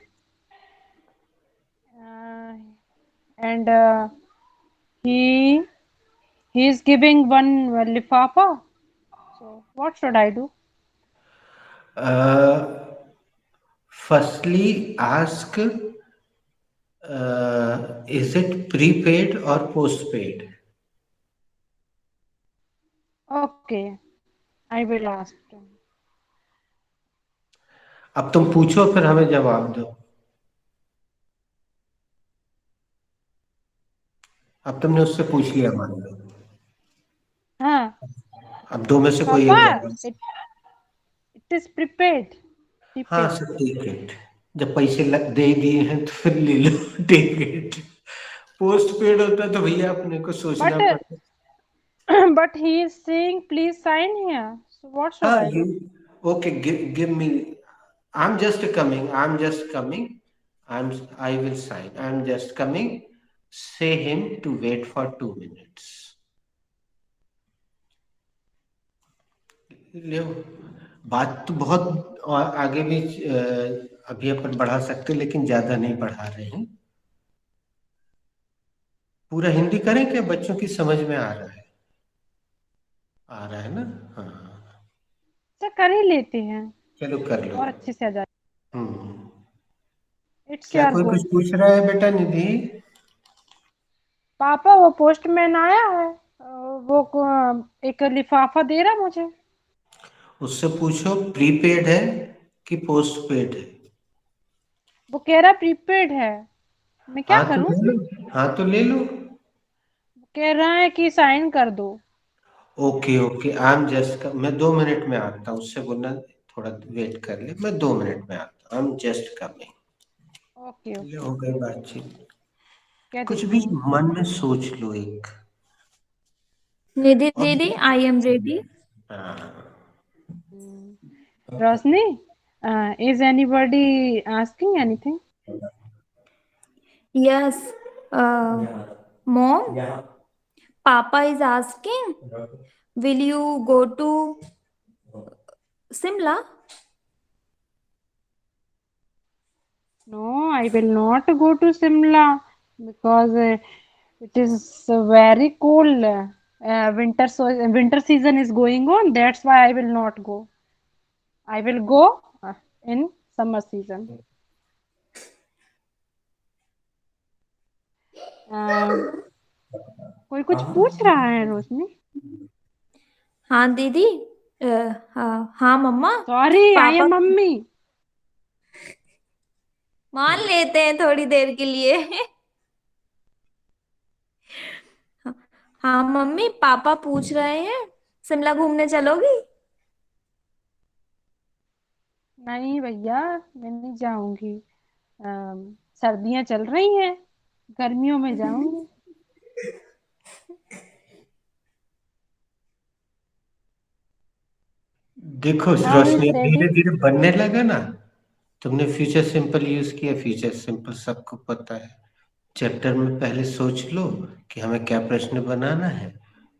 and he he is giving one lifafa. So what should I do? Firstly, ask, is it prepaid or postpaid? Okay, I will ask him. अब तुम पूछो, फिर हमें जवाब दो। अब तुमने उससे पूछ लिया मान लो, हाँ, अब 2 में से कोई एक Papa, जवाब। it is prepaid. हाँ Prepaid. सर टिकट, जब पैसे दे दिए हैं तो फिर ले लो टिकट। पोस्ट पेड होता तो भैया अपने को सोचना But पड़ता। but he is saying please sign here. So what should हाँ I you, do? okay, give me, I'm just coming, I will sign, I'm just coming, say him to wait for 2 minutes. ले बात तो बहुत आगे भी अभी अपन बढ़ा सकते, लेकिन ज्यादा नहीं बढ़ा रहे हैं। पूरा हिंदी करें क्या? बच्चों की समझ में आ रहा है? आ रहा है ना? हाँ, अच्छा, कर ही लेते हैं चलो कर लो। और अच्छे से आ जाए। हम्म। इट्स क्या योर कोई गो। कुछ पूछ रहा है बेटा निधि? पापा, वो पोस्टमैन आया है, वो एक लिफाफा दे रहा मुझे। उससे पूछो प्रीपेड है कि पोस्ट पेड है। वो कह रहा प्रीपेड है, मैं क्या हाँ तो करूं? ले लो, हाँ तो ले लो। कह रहा है कि साइन कर दो। Okay okay, I am just, मैं 2 मिनट में आता हूँ। उससे बोलना थोड़ा वेट कर ले, मैं 2 मिनट में आता हूँ, I am just coming. Okay ले, ओके, हो गई बातचीत। क्या कुछ देते भी हैं? मन में सोच लो एक। निधि और दीदी, आई एम रेडी। हाँ, Roshni, is anybody asking anything? Yes, mom, पापा is asking, will you go to Shimla? No, I will not go to Simla because it is very cold. Winter season is going on. That's why I will not go. I will go in summer season. Uh, कोई कुछ पूछ रहा है रोशनी? हाँ दीदी, हाँ मम्मा, sorry, आई पापा M mummy. मान लेते हैं थोड़ी देर के लिए। हाँ मम्मी, पापा पूछ रहे हैं शिमला घूमने चलोगी? नहीं भैया, मैं नहीं जाऊंगी। सर्दियां चल रही हैं, गर्मियों में जाऊंगी। देखो नाउ रोशनी, इज धीरे रेडी। धीरे बनने लगा ना। तुमने फ्यूचर सिंपल यूज किया, फ्यूचर सिंपल सबको पता है। चैप्टर में पहले सोच लो कि हमें क्या प्रश्न बनाना है,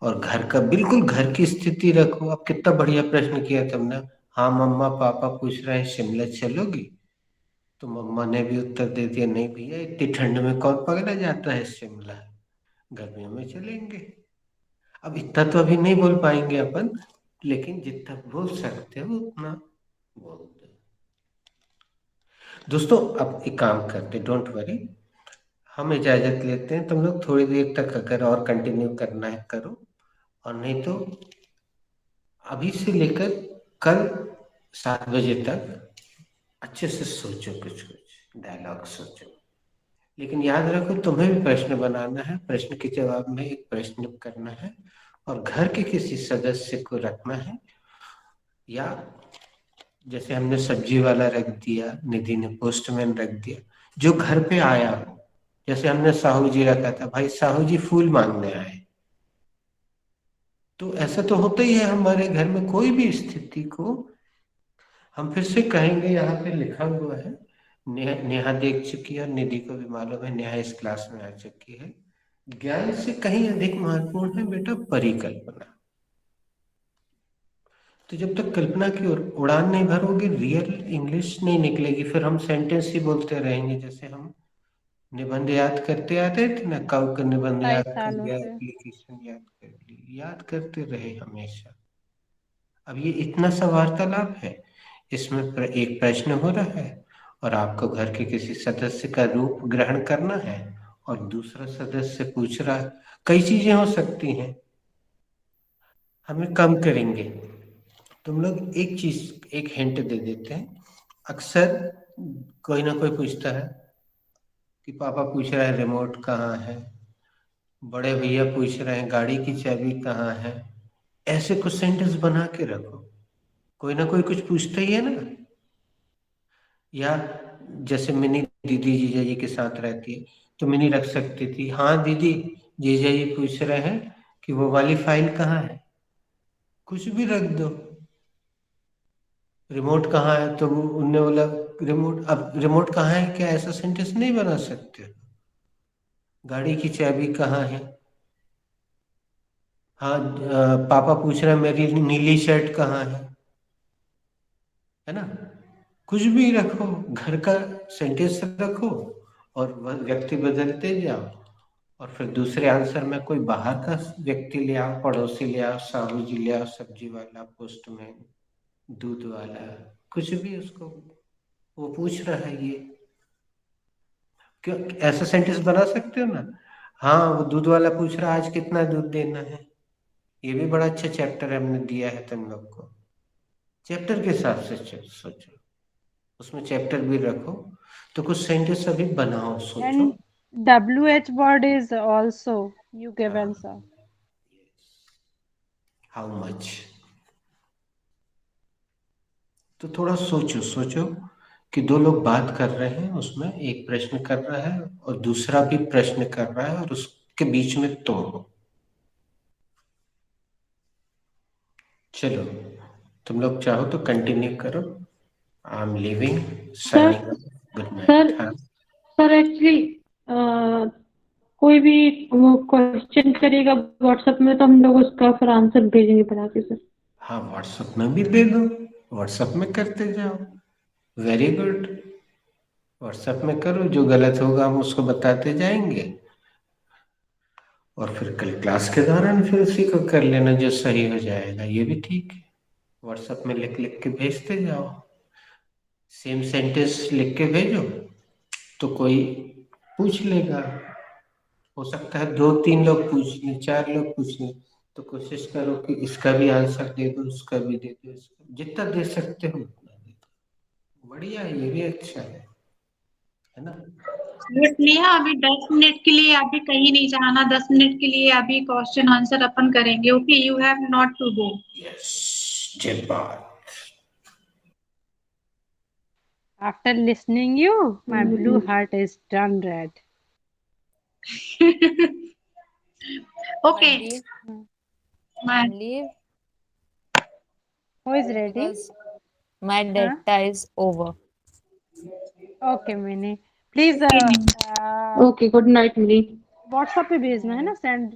और घर का बिल्कुल घर की स्थिति रखो। अब कितना बढ़िया प्रश्न किया तुमने। हाँ मम्मा पापा पूछ रहे हैं शिमला चलोगी? तो मम्मा ने भी उत्तर दे दिया, नहीं भैया इतनी ठंड में कौन पकड़ा जाता है शिमला, गर्मियों में चलेंगे। अब इतना तो अभी नहीं बोल पाएंगे अपन, लेकिन जितना बोल सकते हो उतना बोल दो। दोस्तों अब एक काम करते, डोंट वरी, हम इजाजत लेते हैं। तुम लोग थोड़ी देर तक अगर और कंटिन्यू करना है करो, और नहीं तो अभी से लेकर कल 7 बजे तक अच्छे से सोचो, कुछ कुछ डायलॉग सोचो। लेकिन याद रखो तुम्हें भी प्रश्न बनाना है, प्रश्न के जवाब में एक प्रश्न करना है, और घर के किसी सदस्य को रखना है। या जैसे हमने सब्जी वाला रख दिया, निधि ने पोस्टमैन रख दिया, जो घर पे आया हो। जैसे हमने साहू जी रखा था, भाई साहू जी फूल मांगने आए। तो ऐसा तो होता ही है हमारे घर में, कोई भी स्थिति को हम फिर से कहेंगे। यहाँ पे लिखा हुआ है, नेहा देख चुकी है, और निधि को भी मालूम है, नेहा इस क्लास में आ चुकी है। ज्ञान से कहीं अधिक महत्वपूर्ण है बेटा परिकल्पना। तो जब तक कल्पना की उड़ान नहीं भरोगे, रियल इंग्लिश नहीं निकलेगी। फिर हम सेंटेंस ही बोलते रहेंगे, जैसे हम निबंध याद करते आते थे ना, कब का निबंध कई याद कर सालों लिया, से। एप्लीकेशन याद कर ली, याद करते रहे हमेशा। अब ये इतना सा वार्तालाप है, इसमें एक प्रश्न हो रहा है, और आपको घर के किसी सदस्य का रूप ग्रहण करना है, और दूसरा सदस्य पूछ रहा है। कई चीजें हो सकती हैं, हमें कम करेंगे। तुम लोग एक चीज, एक हिंट दे देते हैं। अक्सर कोई ना कोई पूछता है कि पापा पूछ रहा है रिमोट कहाँ है, बड़े भैया पूछ रहे हैं गाड़ी की चाबी कहाँ है। ऐसे कुछ सेंटेंस बना के रखो, कोई ना कोई कुछ पूछता ही है ना। या जैसे मिनी दीदी जीजा जी के साथ रहती है, तो मिनी रख सकती थी, हाँ दीदी जीजा जी पूछ रहे हैं कि वो वाली फाइल कहाँ है। कुछ भी रख दो। रिमोट कहाँ है, तो वो उनने बोला रिमोट। अब रिमोट कहाँ है क्या, ऐसा सेंटेंस नहीं बना सकते। गाड़ी की चाबी कहाँ है, हाँ, पापा पूछ रहे हैं मेरी नीली शर्ट कहाँ है ना? कुछ भी रखो, घर का सेंटेंस रखो और वह व्यक्ति बदलते जाओ, और फिर दूसरे आंसर में कोई बाहर का व्यक्ति ले आओ, पड़ोसी ले आओ, साहू जी ले आओ, सब्जी वाला, पोस्टमैन, दूध वाला, कुछ भी उसको वो पूछ रहा है ये, क्यों ऐसा सेंटेंस बना सकते हो ना? हाँ, वो दूध वाला पूछ रहा है आज कितना दूध देना है। ये भी बड़ा अच्छा चैप्टर हमने दिया है तुम लोग को। चैप्टर के हिसाब से सोचो, उसमें चैप्टर भी रखो, तो कुछ सेंटेंस अभी बनाओ, सोचो। And WH word is also you give answer. How much, तो थोड़ा सोचो कि दो लोग बात कर रहे हैं, उसमें एक प्रश्न कर रहा है और दूसरा भी प्रश्न कर रहा है, और उसके बीच में तुम हो। चलो, तुम लोग चाहो तो कंटिन्यू करो। I am living, signing off, good night. हाँ सर एक्चुअली कोई भी वो क्वेश्चन करेगा व्हाट्सएप में तो हम लोग उसका फिर आंसर भेजेंगे बना के सर। हाँ, व्हाट्सएप में भी दे दो, व्हाट्सएप में करते जाओ। वेरी गुड, व्हाट्सएप में करो, जो गलत होगा हम उसको बताते जाएंगे, और फिर कल क्लास के दौरान फिर उसी को कर लेना, जो सही हो जाएगा। ये भी ठीक है, व्हाट्सएप में लिख लिख के भेजते जाओ। सेम सेंटेंस लिख के भेजो तो कोई पूछ लेगा, हो सकता है 2-3 लोग पूछ लें, 4 लोग पूछ लें, तो कोशिश करो कि इसका भी आंसर दे दो, उसका भी दे दो, जितना दे सकते हो उतना दे दो। बढ़िया है, ये भी अच्छा है ना? नेहा अभी 10 मिनट के लिए अभी कहीं नहीं जाना, 10 मिनट के लिए अभी क्वेश्चन आंसर अपन करेंगे। Okay, you have not to go. Yes, जय बात। After listening you, my blue heart is done red. Okay, Mandeep, my leave Who is ready? because my Huh? data is over. Okay, Mini. Please okay good night mini. WhatsApp पे भेजना है ना, send